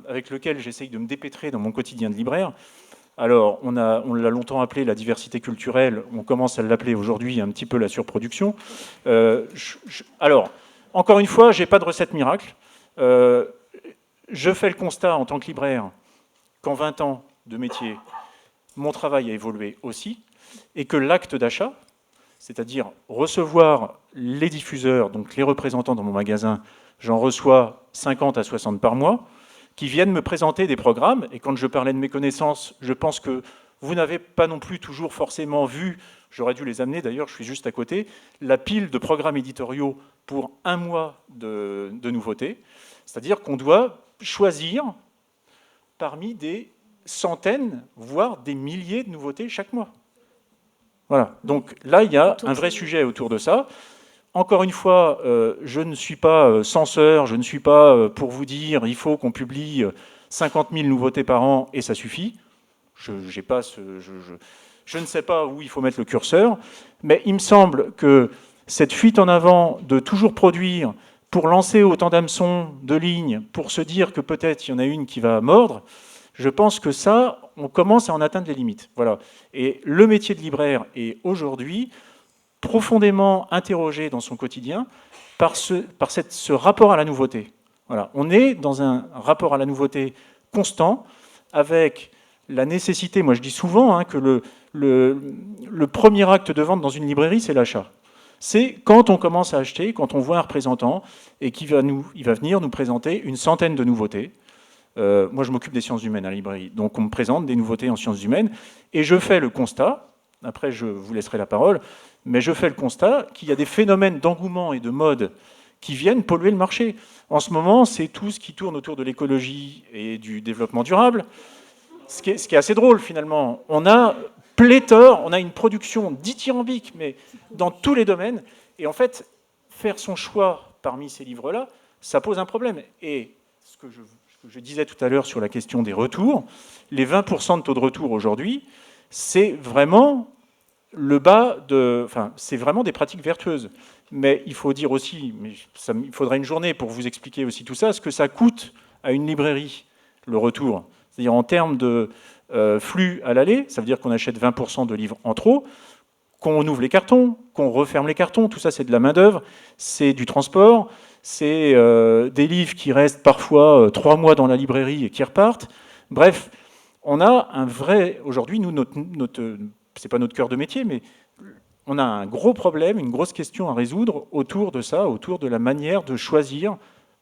avec lequel j'essaye de me dépêtrer dans mon quotidien de libraire. Alors, on l'a longtemps appelé la diversité culturelle, on commence à l'appeler aujourd'hui un petit peu la surproduction. Alors, encore une fois, je n'ai pas de recette miracle. Je fais le constat en tant que libraire qu'en 20 ans de métier, mon travail a évolué aussi, et que l'acte d'achat, c'est-à-dire recevoir les diffuseurs, donc les représentants dans mon magasin, j'en reçois 50 à 60 par mois, qui viennent me présenter des programmes. Et quand je parlais de mes connaissances, je pense que vous n'avez pas non plus toujours forcément vu, j'aurais dû les amener d'ailleurs, je suis juste à côté, la pile de programmes éditoriaux pour un mois de nouveautés. C'est-à-dire qu'on doit choisir parmi des centaines, voire des milliers de nouveautés chaque mois. Voilà. Donc là, il y a un vrai sujet autour de ça. Encore une fois, je ne suis pas censeur, je ne suis pas pour vous dire il faut qu'on publie 50 000 nouveautés par an et ça suffit. Je ne sais pas où il faut mettre le curseur, mais il me semble que cette fuite en avant de toujours produire pour lancer autant d'hameçons de lignes, pour se dire que peut-être il y en a une qui va mordre, je pense que ça, on commence à en atteindre les limites. Voilà. Et le métier de libraire est aujourd'hui profondément interrogé dans son quotidien par ce rapport à la nouveauté. Voilà. On est dans un rapport à la nouveauté constant, avec la nécessité, moi je dis souvent que le premier acte de vente dans une librairie, c'est l'achat. C'est quand on commence à acheter, quand on voit un représentant et il va venir nous présenter une centaine de nouveautés. Moi, je m'occupe des sciences humaines à la librairie, donc on me présente des nouveautés en sciences humaines, et je fais le constat, après je vous laisserai la parole, mais je fais le constat qu'il y a des phénomènes d'engouement et de mode qui viennent polluer le marché. En ce moment, c'est tout ce qui tourne autour de l'écologie et du développement durable, ce qui est assez drôle finalement. On a pléthore, on a une production dithyrambique, mais dans tous les domaines, et en fait, faire son choix parmi ces livres-là, ça pose un problème. Et ce que je disais tout à l'heure sur la question des retours, les 20% de taux de retour aujourd'hui, c'est vraiment le bas de... Enfin, c'est vraiment des pratiques vertueuses. Mais il faut dire aussi, il faudrait une journée pour vous expliquer aussi tout ça, ce que ça coûte à une librairie, le retour. C'est-à-dire en termes de flux à l'aller, ça veut dire qu'on achète 20% de livres en trop, qu'on ouvre les cartons, qu'on referme les cartons, tout ça c'est de la main-d'œuvre, c'est du transport, c'est des livres qui restent parfois 3 mois dans la librairie et qui repartent. Bref, on a un vrai... Aujourd'hui, nous, c'est pas notre cœur de métier, mais on a un gros problème, une grosse question à résoudre autour de ça, autour de la manière de choisir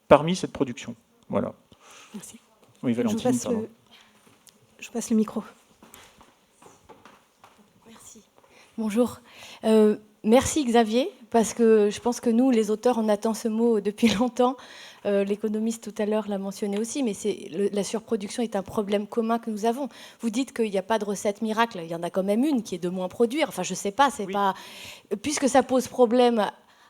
parmi cette production. Voilà. Merci. Oui, Valentine, pardon. Je passe le micro. Merci. Bonjour. Merci Xavier, parce que je pense que nous, les auteurs, on attend ce mot depuis longtemps. L'économiste tout à l'heure l'a mentionné aussi, mais la surproduction est un problème commun que nous avons. Vous dites qu'il n'y a pas de recette miracle, il y en a quand même une qui est de moins produire. Enfin, je ne sais pas, c'est pas... Puisque ça pose problème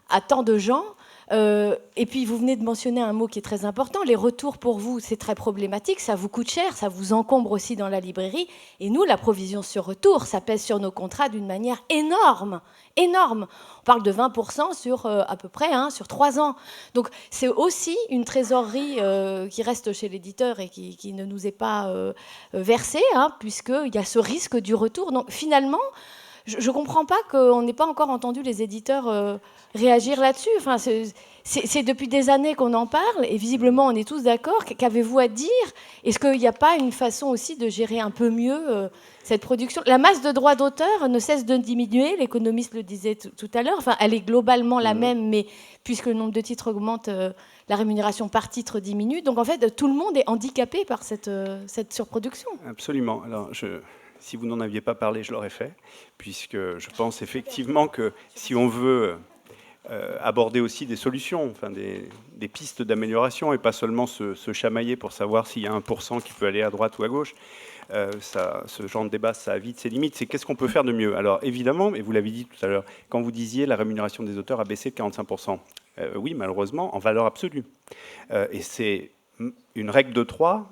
à tant de gens, et puis vous venez de mentionner un mot qui est très important, les retours pour vous, c'est très problématique, ça vous coûte cher, ça vous encombre aussi dans la librairie, et nous, la provision sur retour, ça pèse sur nos contrats d'une manière énorme, énorme. On parle de 20% sur à peu près, sur 3 ans. Donc c'est aussi une trésorerie qui reste chez l'éditeur et qui ne nous est pas versée, puisqu'il y a ce risque du retour. Donc finalement, je ne comprends pas qu'on n'ait pas encore entendu les éditeurs réagir là-dessus. Enfin, c'est depuis des années qu'on en parle, et visiblement, on est tous d'accord. Qu'avez-vous à dire? Est-ce qu'il n'y a pas une façon aussi de gérer un peu mieux cette production? La masse de droits d'auteur ne cesse de diminuer, l'économiste le disait tout à l'heure. Enfin, elle est globalement la même, mais puisque le nombre de titres augmente, la rémunération par titre diminue. Donc, en fait, tout le monde est handicapé par cette surproduction. Absolument. Alors, si vous n'en aviez pas parlé, je l'aurais fait, puisque je pense effectivement que si on veut aborder aussi des solutions, enfin des pistes d'amélioration, et pas seulement se chamailler pour savoir s'il y a 1% qui peut aller à droite ou à gauche, ce genre de débat, ça a vite ses limites. C'est qu'est-ce qu'on peut faire de mieux? Alors évidemment, et vous l'avez dit tout à l'heure, quand vous disiez la rémunération des auteurs a baissé de 45%, oui, malheureusement, en valeur absolue. Et c'est une règle de 3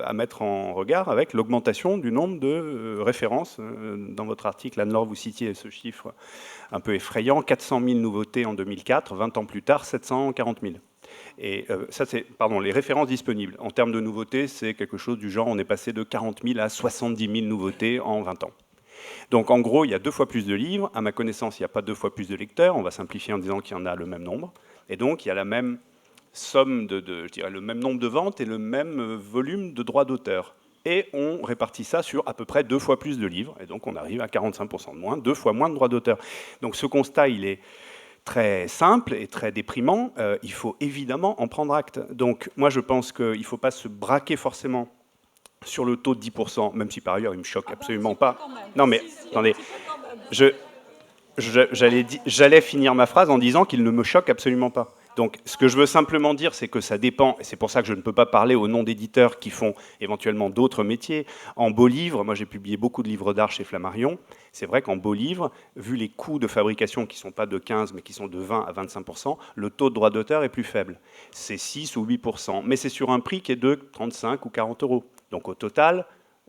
à mettre en regard avec l'augmentation du nombre de références. Dans votre article, Anne-Laure, vous citiez ce chiffre un peu effrayant, 400 000 nouveautés en 2004, 20 ans plus tard, 740 000. Et ça, c'est, les références disponibles. En termes de nouveautés, c'est quelque chose du genre, on est passé de 40 000 à 70 000 nouveautés en 20 ans. Donc en gros, il y a 2 fois plus de livres. À ma connaissance, il n'y a pas 2 fois plus de lecteurs. On va simplifier en disant qu'il y en a le même nombre. Et donc, il y a la même somme je dirais le même nombre de ventes et le même volume de droits d'auteur. Et on répartit ça sur à peu près 2 fois plus de livres. Et donc on arrive à 45% de moins, 2 fois moins de droits d'auteur. Donc ce constat, il est très simple et très déprimant, il faut évidemment en prendre acte. Donc moi je pense qu'il ne faut pas se braquer forcément sur le taux de 10%, même si par ailleurs il me choque absolument pas. Non mais attendez, j'allais finir ma phrase en disant qu'il ne me choque absolument pas. Donc ce que je veux simplement dire, c'est que ça dépend, et c'est pour ça que je ne peux pas parler au nom d'éditeurs qui font éventuellement d'autres métiers. En beau livre, moi j'ai publié beaucoup de livres d'art chez Flammarion, c'est vrai qu'en beau livre, vu les coûts de fabrication qui ne sont pas de 15 mais qui sont de 20 à 25%, le taux de droit d'auteur est plus faible. C'est 6 ou 8%, mais c'est sur un prix qui est de 35 ou 40 euros. Donc au total,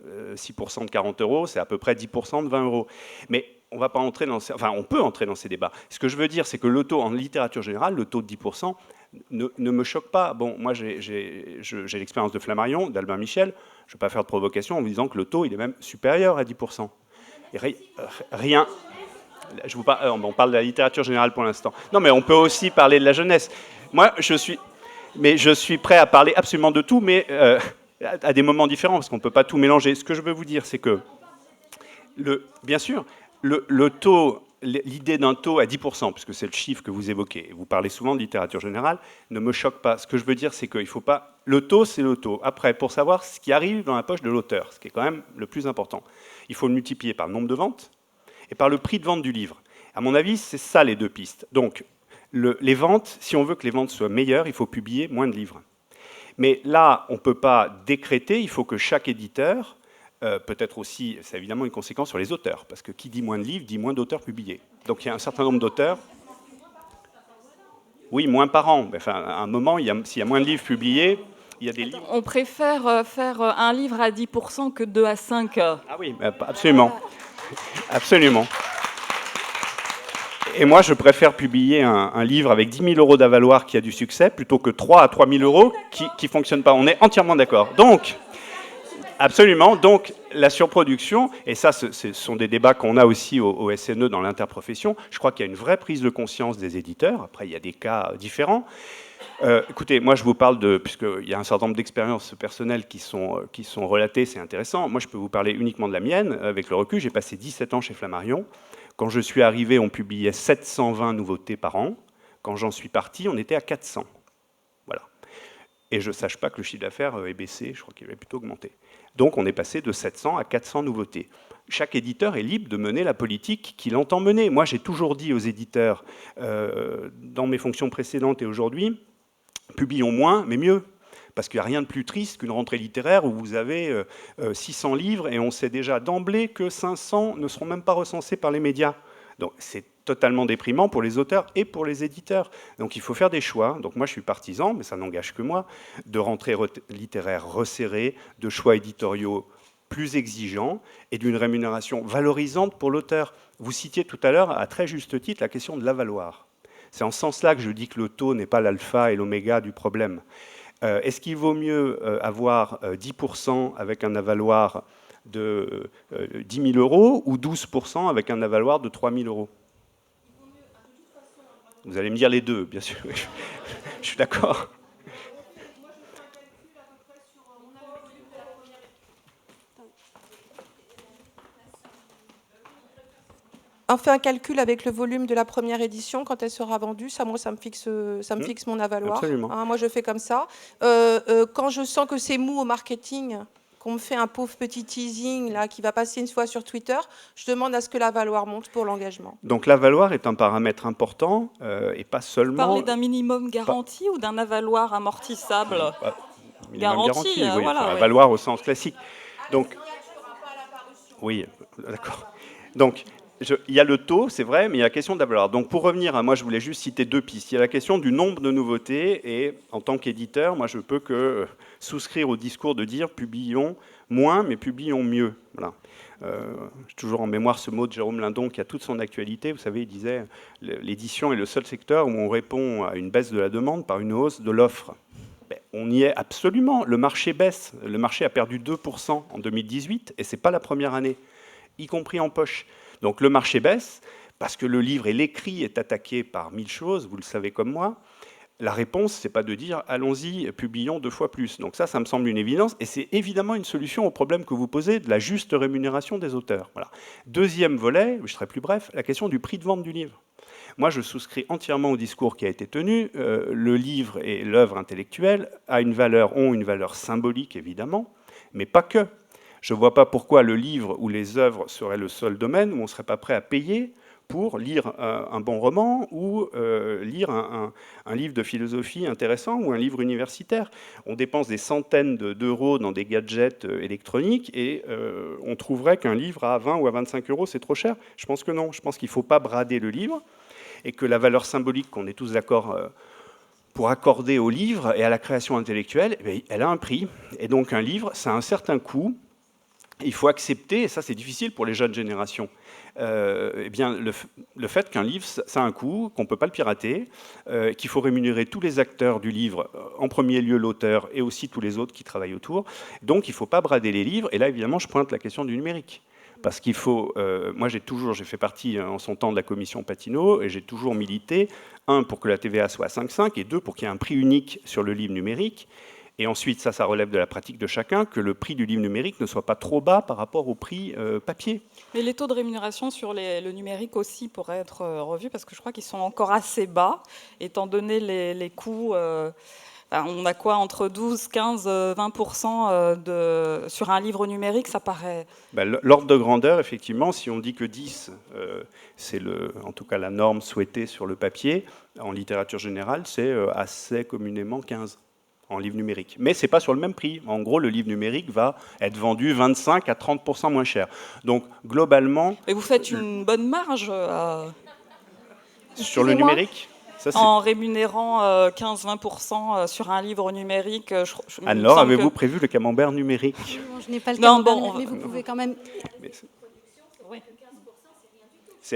6% de 40 euros, c'est à peu près 10% de 20 euros. Mais on va pas entrer dans on peut entrer dans ces débats. Ce que je veux dire, c'est que le taux en littérature générale, le taux de 10%, ne me choque pas. Bon, moi, j'ai l'expérience de Flammarion, d'Albin Michel. Je ne vais pas faire de provocation en vous disant que le taux, il est même supérieur à 10%. Et rien. On parle de la littérature générale pour l'instant. Non, mais on peut aussi parler de la jeunesse. Moi, je suis prêt à parler absolument de tout, mais à des moments différents, parce qu'on ne peut pas tout mélanger. Ce que je veux vous dire, c'est que, bien sûr, le taux, l'idée d'un taux à 10%, puisque c'est le chiffre que vous évoquez, et vous parlez souvent de littérature générale, ne me choque pas. Ce que je veux dire, c'est qu'il ne faut pas... Le taux, c'est le taux. Après, pour savoir ce qui arrive dans la poche de l'auteur, ce qui est quand même le plus important, il faut le multiplier par le nombre de ventes et par le prix de vente du livre. À mon avis, c'est ça les deux pistes. Donc, les ventes, si on veut que les ventes soient meilleures, il faut publier moins de livres. Mais là, on ne peut pas décréter, il faut que chaque éditeur... peut-être aussi, c'est évidemment une conséquence sur les auteurs, parce que qui dit moins de livres, dit moins d'auteurs publiés. Donc il y a un certain nombre d'auteurs... Oui, moins par an. Enfin, à un moment, s'il y a moins de livres publiés, il y a des livres... On préfère faire un livre à 10% que 2 à 5. Ah oui, absolument. Absolument. Et moi, je préfère publier un livre avec 10 000 euros d'avaloir qui a du succès, plutôt que 3 à 3 000 euros qui ne fonctionnent pas. On est entièrement d'accord. Donc... Absolument. Donc, la surproduction, et ça, ce sont des débats qu'on a aussi au SNE dans l'interprofession, je crois qu'il y a une vraie prise de conscience des éditeurs. Après, il y a des cas différents. Écoutez, moi, je vous parle puisqu'il y a un certain nombre d'expériences personnelles qui sont relatées, c'est intéressant. Moi, je peux vous parler uniquement de la mienne. Avec le recul, j'ai passé 17 ans chez Flammarion. Quand je suis arrivé, on publiait 720 nouveautés par an. Quand j'en suis parti, on était à 400. Voilà. Et je ne sache pas que le chiffre d'affaires est baissé, je crois qu'il avait plutôt augmenté. Donc on est passé de 700 à 400 nouveautés. Chaque éditeur est libre de mener la politique qu'il entend mener. Moi, j'ai toujours dit aux éditeurs, dans mes fonctions précédentes et aujourd'hui, publions moins, mais mieux. Parce qu'il n'y a rien de plus triste qu'une rentrée littéraire où vous avez 600 livres et on sait déjà d'emblée que 500 ne seront même pas recensés par les médias. Donc c'est totalement déprimant pour les auteurs et pour les éditeurs. Donc il faut faire des choix. Donc moi je suis partisan, mais ça n'engage que moi, de rentrées littéraires resserrées, de choix éditoriaux plus exigeants et d'une rémunération valorisante pour l'auteur. Vous citiez tout à l'heure, à très juste titre, la question de l'avaloir. C'est en ce sens-là que je dis que le taux n'est pas l'alpha et l'oméga du problème. Est-ce qu'il vaut mieux avoir 10% avec un avaloir de 10 000 euros ou 12% avec un avaloir de 3 000 euros? Vous allez me dire les deux, bien sûr. Je suis d'accord. On fait un calcul avec le volume de la première édition quand elle sera vendue. Ça, moi, ça me fixe mon avaloir. Absolument. Hein, moi, je fais comme ça. Quand je sens que c'est mou au marketing, qu'on me fait un pauvre petit teasing là, qui va passer une fois sur Twitter, je demande à ce que l'avaloir monte pour l'engagement. Donc l'avaloir est un paramètre important et pas seulement... Vous parlez d'un minimum garanti ou d'un avaloir amortissable? Garanti, oui, voilà. Enfin, avaloir au sens classique. Donc, oui, d'accord. Donc, il y a le taux, c'est vrai, mais il y a la question d'avaloir. Donc pour revenir à moi, je voulais juste citer deux pistes. Il y a la question du nombre de nouveautés, et en tant qu'éditeur, moi je peux que souscrire au discours de dire publions moins, mais publions mieux. Voilà. J'ai toujours en mémoire ce mot de Jérôme Lindon qui a toute son actualité. Vous savez, il disait l'édition est le seul secteur où on répond à une baisse de la demande par une hausse de l'offre. On y est absolument. Le marché baisse. Le marché a perdu 2% en 2018, et ce n'est pas la première année, y compris en poche. Donc le marché baisse, parce que le livre et l'écrit est attaqué par 1000 choses, vous le savez comme moi. La réponse, ce n'est pas de dire « allons-y, publions 2 fois plus ». Donc ça me semble une évidence, et c'est évidemment une solution au problème que vous posez de la juste rémunération des auteurs. Voilà. Deuxième volet, je serai plus bref, la question du prix de vente du livre. Moi, je souscris entièrement au discours qui a été tenu. Le livre et l'œuvre intellectuelle ont une valeur symbolique, évidemment, mais pas que. Je ne vois pas pourquoi le livre ou les œuvres seraient le seul domaine où on ne serait pas prêt à payer pour lire un bon roman ou lire un livre de philosophie intéressant ou un livre universitaire. On dépense des centaines d'euros dans des gadgets électroniques et on trouverait qu'un livre à 20 ou à 25 euros, c'est trop cher. Je pense que non. Je pense qu'il ne faut pas brader le livre et que la valeur symbolique qu'on est tous d'accord pour accorder au livre et à la création intellectuelle, elle a un prix. Et donc un livre, ça a un certain coût. Il faut accepter, et ça c'est difficile pour les jeunes générations, eh bien, le fait qu'un livre, ça a un coût, qu'on ne peut pas le pirater, qu'il faut rémunérer tous les acteurs du livre, en premier lieu l'auteur et aussi tous les autres qui travaillent autour. Donc il ne faut pas brader les livres. Et là, évidemment, je pointe la question du numérique. Parce qu'il faut... moi, j'ai fait partie en son temps de la commission Pattino, et j'ai toujours milité, un, pour que la TVA soit à 5,5, et deux, pour qu'il y ait un prix unique sur le livre numérique. Et ensuite, ça relève de la pratique de chacun, que le prix du livre numérique ne soit pas trop bas par rapport au prix papier. Mais les taux de rémunération sur le numérique aussi pourraient être revus, parce que je crois qu'ils sont encore assez bas, étant donné les coûts. On a quoi entre 12, 15, 20% sur un livre numérique, ça paraît... L'ordre de grandeur, effectivement, si on dit que 10, c'est en tout cas la norme souhaitée sur le papier, en littérature générale, c'est assez communément 15. En livre numérique. Mais ce n'est pas sur le même prix. En gros, le livre numérique va être vendu 25 à 30% moins cher. Donc, globalement... Et vous faites une bonne marge sur le numérique ça, en rémunérant 15-20% sur un livre numérique. Alors, avez-vous prévu le camembert numérique? Non, je n'ai pas le camembert numérique, mais vous pouvez quand même...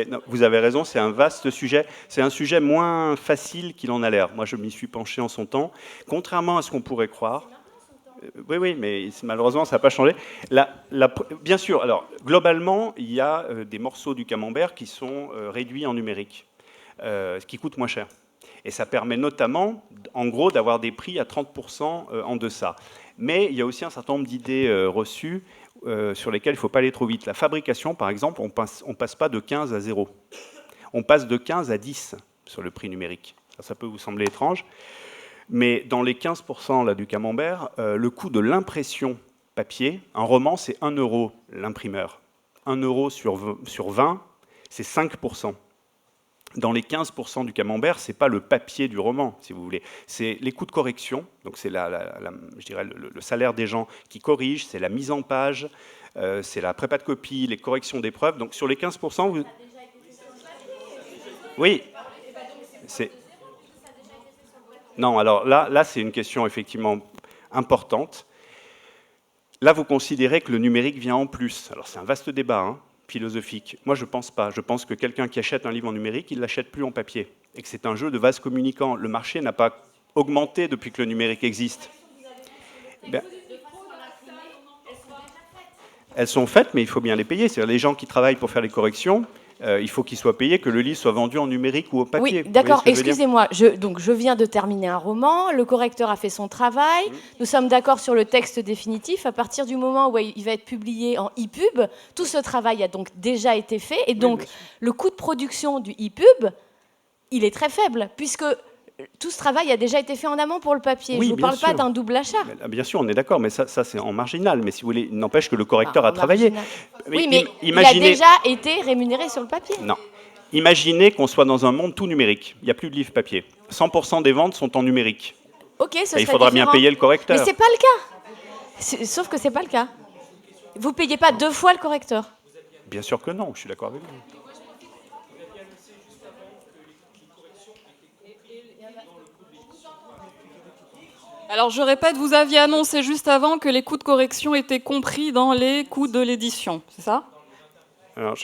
Non, vous avez raison, c'est un vaste sujet. C'est un sujet moins facile qu'il en a l'air. Moi, je m'y suis penché en son temps. Contrairement à ce qu'on pourrait croire. Oui, mais malheureusement, ça n'a pas changé. Bien sûr, alors, globalement, il y a des morceaux du camembert qui sont réduits en numérique, ce qui coûte moins cher. Et ça permet notamment, en gros, d'avoir des prix à 30% en deçà. Mais il y a aussi un certain nombre d'idées reçues sur lesquels il ne faut pas aller trop vite. La fabrication, par exemple, on passe pas de 15 à 0. On passe de 15 à 10 sur le prix numérique. Ça peut vous sembler étrange. Mais dans les 15% là, du camembert, le coût de l'impression papier, un roman, c'est 1 euro l'imprimeur. 1 euro sur 20, c'est 5%. Dans les 15% du camembert, ce n'est pas le papier du roman, si vous voulez. C'est les coûts de correction, donc c'est je dirais le salaire des gens qui corrigent, c'est la mise en page, c'est la prépa de copie, les corrections d'épreuves. Donc sur les 15%, vous... Oui. Non, alors là c'est une question effectivement importante. Là, vous considérez que le numérique vient en plus. Alors c'est un vaste débat, hein, philosophique. Moi, je ne pense pas. Je pense que quelqu'un qui achète un livre en numérique, il ne l'achète plus en papier. Et que c'est un jeu de vase communicant. Le marché n'a pas augmenté depuis que le numérique existe. Elles sont faites, mais il faut bien les payer. C'est-à-dire les gens qui travaillent pour faire les corrections, il faut qu'ils soient payés, que le livre soit vendu en numérique ou au papier. Oui, d'accord, excusez-moi. Donc, je viens de terminer un roman, le correcteur a fait son travail, nous sommes d'accord sur le texte définitif. À partir du moment où il va être publié en e-pub, tout ce travail a donc déjà été fait. Et donc, le coût de production du e-pub, il est très faible, puisque tout ce travail a déjà été fait en amont pour le papier. Oui, je ne vous parle pas d'un double achat. Bien sûr, on est d'accord, mais ça c'est en marginal. Mais si vous voulez, il n'empêche que le correcteur a travaillé. Oui, mais il a déjà été rémunéré sur le papier. Non. Imaginez qu'on soit dans un monde tout numérique. Il n'y a plus de livres papier. 100% des ventes sont en numérique. Ok, ce serait il faudra différent. bien payer le correcteur. Mais ce n'est pas le cas. Sauf que ce n'est pas le cas. Vous ne payez pas 2 fois le correcteur. Bien sûr que non, je suis d'accord avec vous. Alors je répète, vous aviez annoncé juste avant que les coûts de correction étaient compris dans les coûts de l'édition, c'est ça ? Alors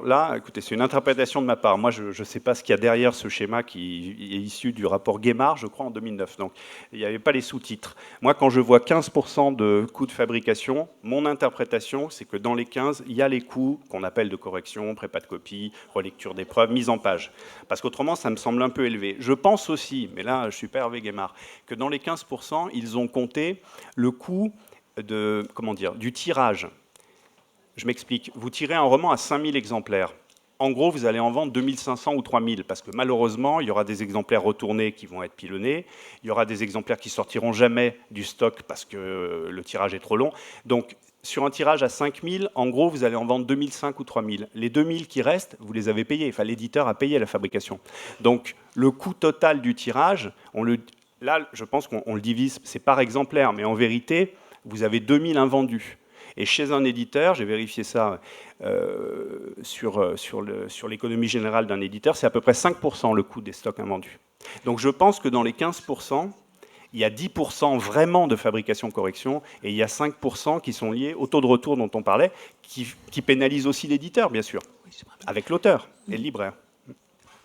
là, écoutez, c'est une interprétation de ma part. Moi, je ne sais pas ce qu'il y a derrière ce schéma qui est issu du rapport Guémard, je crois, en 2009. Donc, il n'y avait pas les sous-titres. Moi, quand je vois 15% de coûts de fabrication, mon interprétation, c'est que dans les 15, il y a les coûts qu'on appelle de correction, prépa de copie, relecture d'épreuves, mise en page. Parce qu'autrement, ça me semble un peu élevé. Je pense aussi, mais là, je suis pas Hervé Guémard, que dans les 15%, ils ont compté le coût du tirage. Je m'explique. Vous tirez un roman à 5000 exemplaires. en gros, vous allez en vendre 2500 ou 3000, parce que malheureusement, il y aura des exemplaires retournés qui vont être pilonnés, il y aura des exemplaires qui sortiront jamais du stock parce que le tirage est trop long. Donc, sur un tirage à 5000, en gros, vous allez en vendre 2005 ou 3000. Les 2000 qui restent, vous les avez payés. Enfin, l'éditeur a payé la fabrication. Donc, le coût total du tirage, là, je pense qu'on le divise, c'est par exemplaire, mais en vérité, vous avez 2000 invendus. Et chez un éditeur, j'ai vérifié ça sur l'économie générale d'un éditeur, c'est à peu près 5% le coût des stocks invendus. Donc je pense que dans les 15%, il y a 10% vraiment de fabrication-correction et il y a 5% qui sont liés au taux de retour dont on parlait, qui pénalise aussi l'éditeur, bien sûr, avec l'auteur et le libraire.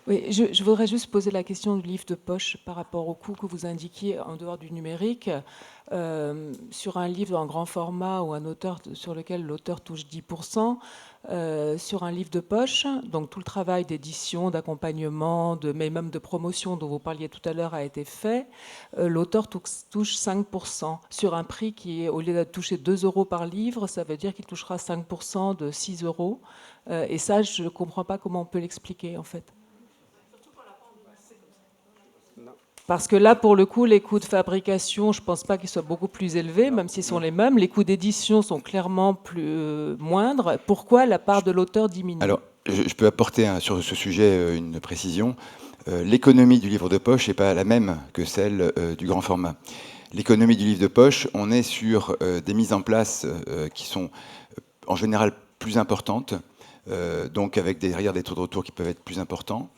Oui, je voudrais juste poser la question du livre de poche par rapport au coût que vous indiquiez en dehors du numérique. Sur un livre en grand format ou un auteur sur lequel l'auteur touche 10%, sur un livre de poche, donc tout le travail d'édition, d'accompagnement, mais même de promotion dont vous parliez tout à l'heure a été fait, l'auteur touche 5%. Sur un prix qui, au lieu de toucher 2 € par livre, ça veut dire qu'il touchera 5% de 6 €. Et ça, je ne comprends pas comment on peut l'expliquer en fait. Parce que là, pour le coup, les coûts de fabrication, je ne pense pas qu'ils soient beaucoup plus élevés, même s'ils sont les mêmes. Les coûts d'édition sont clairement moindres. Pourquoi la part de l'auteur diminue? Alors, je peux apporter sur ce sujet une précision. L'économie du livre de poche n'est pas la même que celle du grand format. L'économie du livre de poche, on est sur des mises en place qui sont en général plus importantes. Donc avec derrière des taux de retour qui peuvent être plus importants.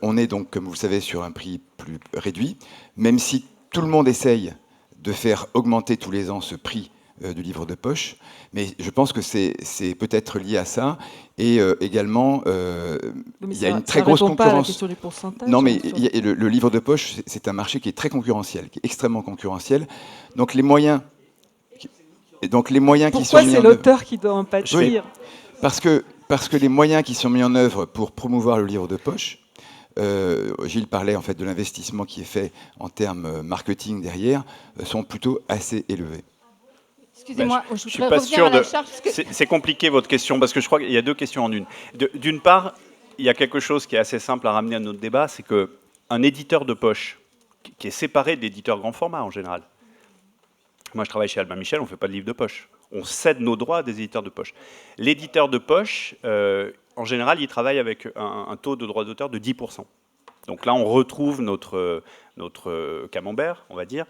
On est donc, comme vous le savez, sur un prix plus réduit, même si tout le monde essaye de faire augmenter tous les ans ce prix du livre de poche, mais je pense que c'est peut-être lié à ça, et également, il y a une très grosse concurrence. Pas à la question du pourcentage, non, mais le livre de poche, c'est un marché qui est très concurrentiel, qui est extrêmement concurrentiel, donc les moyens... qui sont mis en œuvre... Pourquoi c'est l'auteur qui doit en pâtir? Oui, parce que les moyens qui sont mis en œuvre pour promouvoir le livre de poche, Gilles parlait en fait de l'investissement qui est fait en termes marketing derrière, sont plutôt assez élevés. Excusez-moi, je ne suis pas sûr de... C'est compliqué votre question, parce que je crois qu'il y a deux questions en une. D'une part, il y a quelque chose qui est assez simple à ramener à notre débat, c'est qu'un éditeur de poche, qui est séparé de l'éditeur grand format en général. Moi, je travaille chez Albin Michel, on ne fait pas de livre de poche. On cède nos droits à des éditeurs de poche. L'éditeur de poche, en général, il travaille avec un taux de droit d'auteur de 10%. Donc là, on retrouve notre camembert, on va dire.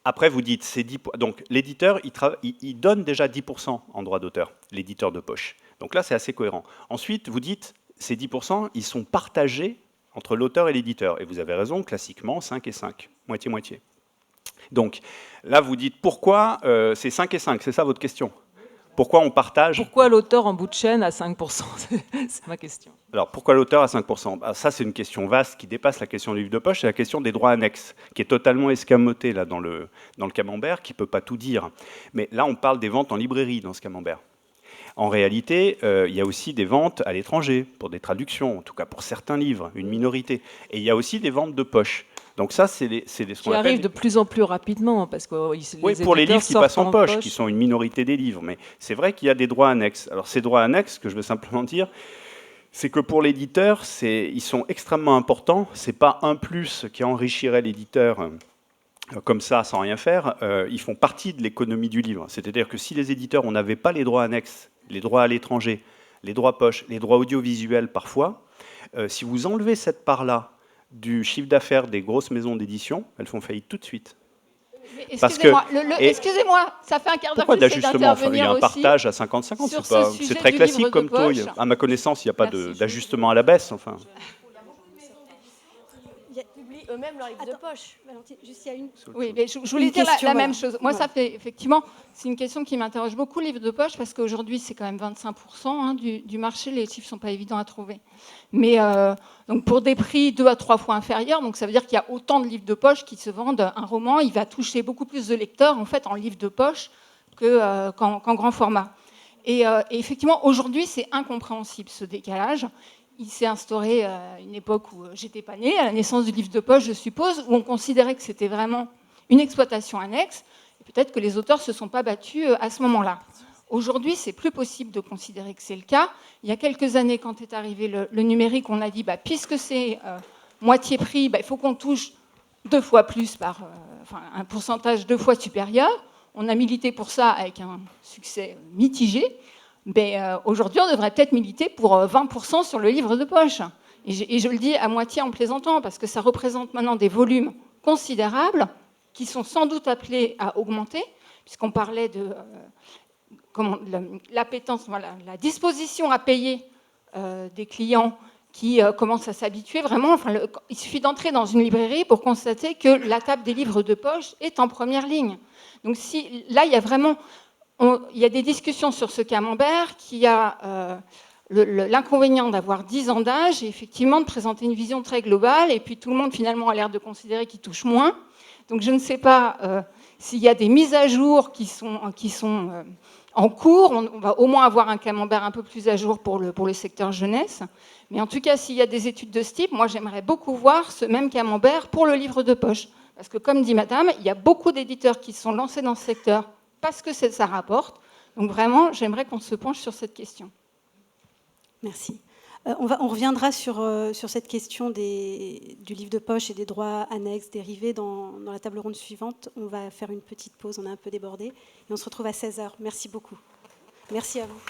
Après, vous dites, c'est 10%. Donc l'éditeur, il donne déjà 10% en droit d'auteur, l'éditeur de poche. Donc là, c'est assez cohérent. Ensuite, vous dites, ces 10%, ils sont partagés entre l'auteur et l'éditeur. Et vous avez raison, classiquement, 5 et 5, moitié-moitié. Donc là, vous dites pourquoi c'est 5 et 5, c'est ça votre question? Pourquoi on partage? Pourquoi l'auteur en bout de chaîne à 5%? C'est ma question. Alors pourquoi l'auteur à 5%? Ça, c'est une question vaste qui dépasse la question du livre de poche, c'est la question des droits annexes, qui est totalement escamotée là, dans le camembert, qui ne peut pas tout dire. Mais là, on parle des ventes en librairie dans ce camembert. En réalité, il y a aussi des ventes à l'étranger, pour des traductions, en tout cas pour certains livres, une minorité. Et il y a aussi des ventes de poche. Donc ça, c'est ce qu'on appelle... Qui arrive de plus en plus rapidement, parce que oui, pour les livres qui passent en poche, qui sont une minorité des livres. Mais c'est vrai qu'il y a des droits annexes. Alors ces droits annexes, ce que je veux simplement dire, c'est que pour l'éditeur, ils sont extrêmement importants. C'est pas un plus qui enrichirait l'éditeur comme ça, sans rien faire. Ils font partie de l'économie du livre. C'est-à-dire que si les éditeurs, on n'avait pas les droits annexes, les droits à l'étranger, les droits poche, les droits audiovisuels parfois, si vous enlevez cette part-là du chiffre d'affaires des grosses maisons d'édition, elles font faillite tout de suite. Excusez-moi, excusez-moi, ça fait un quart d'heure que j'essaie d'intervenir. Il y a un partage à 50-50, c'est très classique comme taux. À ma connaissance, il n'y a pas d'ajustement à la baisse. Enfin. Publient eux-mêmes leur livre de poche. Valentine, juste il y a une... Oui, mais je voulais dire la même chose. Moi, ça fait effectivement, c'est une question qui m'interroge beaucoup, le livre de poche, parce qu'aujourd'hui, c'est quand même 25% du marché. Les chiffres ne sont pas évidents à trouver. Mais donc pour des prix 2 à 3 fois inférieurs, donc ça veut dire qu'il y a autant de livres de poche qui se vendent. Un roman, il va toucher beaucoup plus de lecteurs en fait en livre de poche qu'en grand format. Et effectivement, aujourd'hui, c'est incompréhensible ce décalage. Il s'est instauré à une époque où j'étais pas née, à la naissance du livre de poche, je suppose, où on considérait que c'était vraiment une exploitation annexe. Et peut-être que les auteurs ne se sont pas battus à ce moment-là. Aujourd'hui, c'est plus possible de considérer que c'est le cas. Il y a quelques années, quand est arrivé le numérique, on a dit, puisque c'est moitié prix, il faut qu'on touche 2 fois plus un pourcentage 2 fois supérieur. On a milité pour ça avec un succès mitigé. Mais aujourd'hui, on devrait peut-être militer pour 20% sur le livre de poche. Et je le dis à moitié en plaisantant, parce que ça représente maintenant des volumes considérables qui sont sans doute appelés à augmenter, puisqu'on parlait de l'appétence, la disposition à payer des clients qui commencent à s'habituer. Vraiment, il suffit d'entrer dans une librairie pour constater que la table des livres de poche est en première ligne. Donc là, il y a des discussions sur ce camembert qui a l'inconvénient d'avoir 10 ans d'âge et effectivement de présenter une vision très globale, et puis tout le monde finalement a l'air de considérer qu'il touche moins. Donc je ne sais pas s'il y a des mises à jour qui sont en cours. On va au moins avoir un camembert un peu plus à jour pour le secteur jeunesse. Mais en tout cas, s'il y a des études de ce type, moi j'aimerais beaucoup voir ce même camembert pour le livre de poche. Parce que comme dit madame, il y a beaucoup d'éditeurs qui se sont lancés dans ce secteur parce que ça rapporte. Donc vraiment, j'aimerais qu'on se penche sur cette question. Merci. On reviendra sur cette question du livre de poche et des droits annexes dérivés dans la table ronde suivante. On va faire une petite pause, on a un peu débordé. Et on se retrouve à 16h. Merci beaucoup. Merci à vous.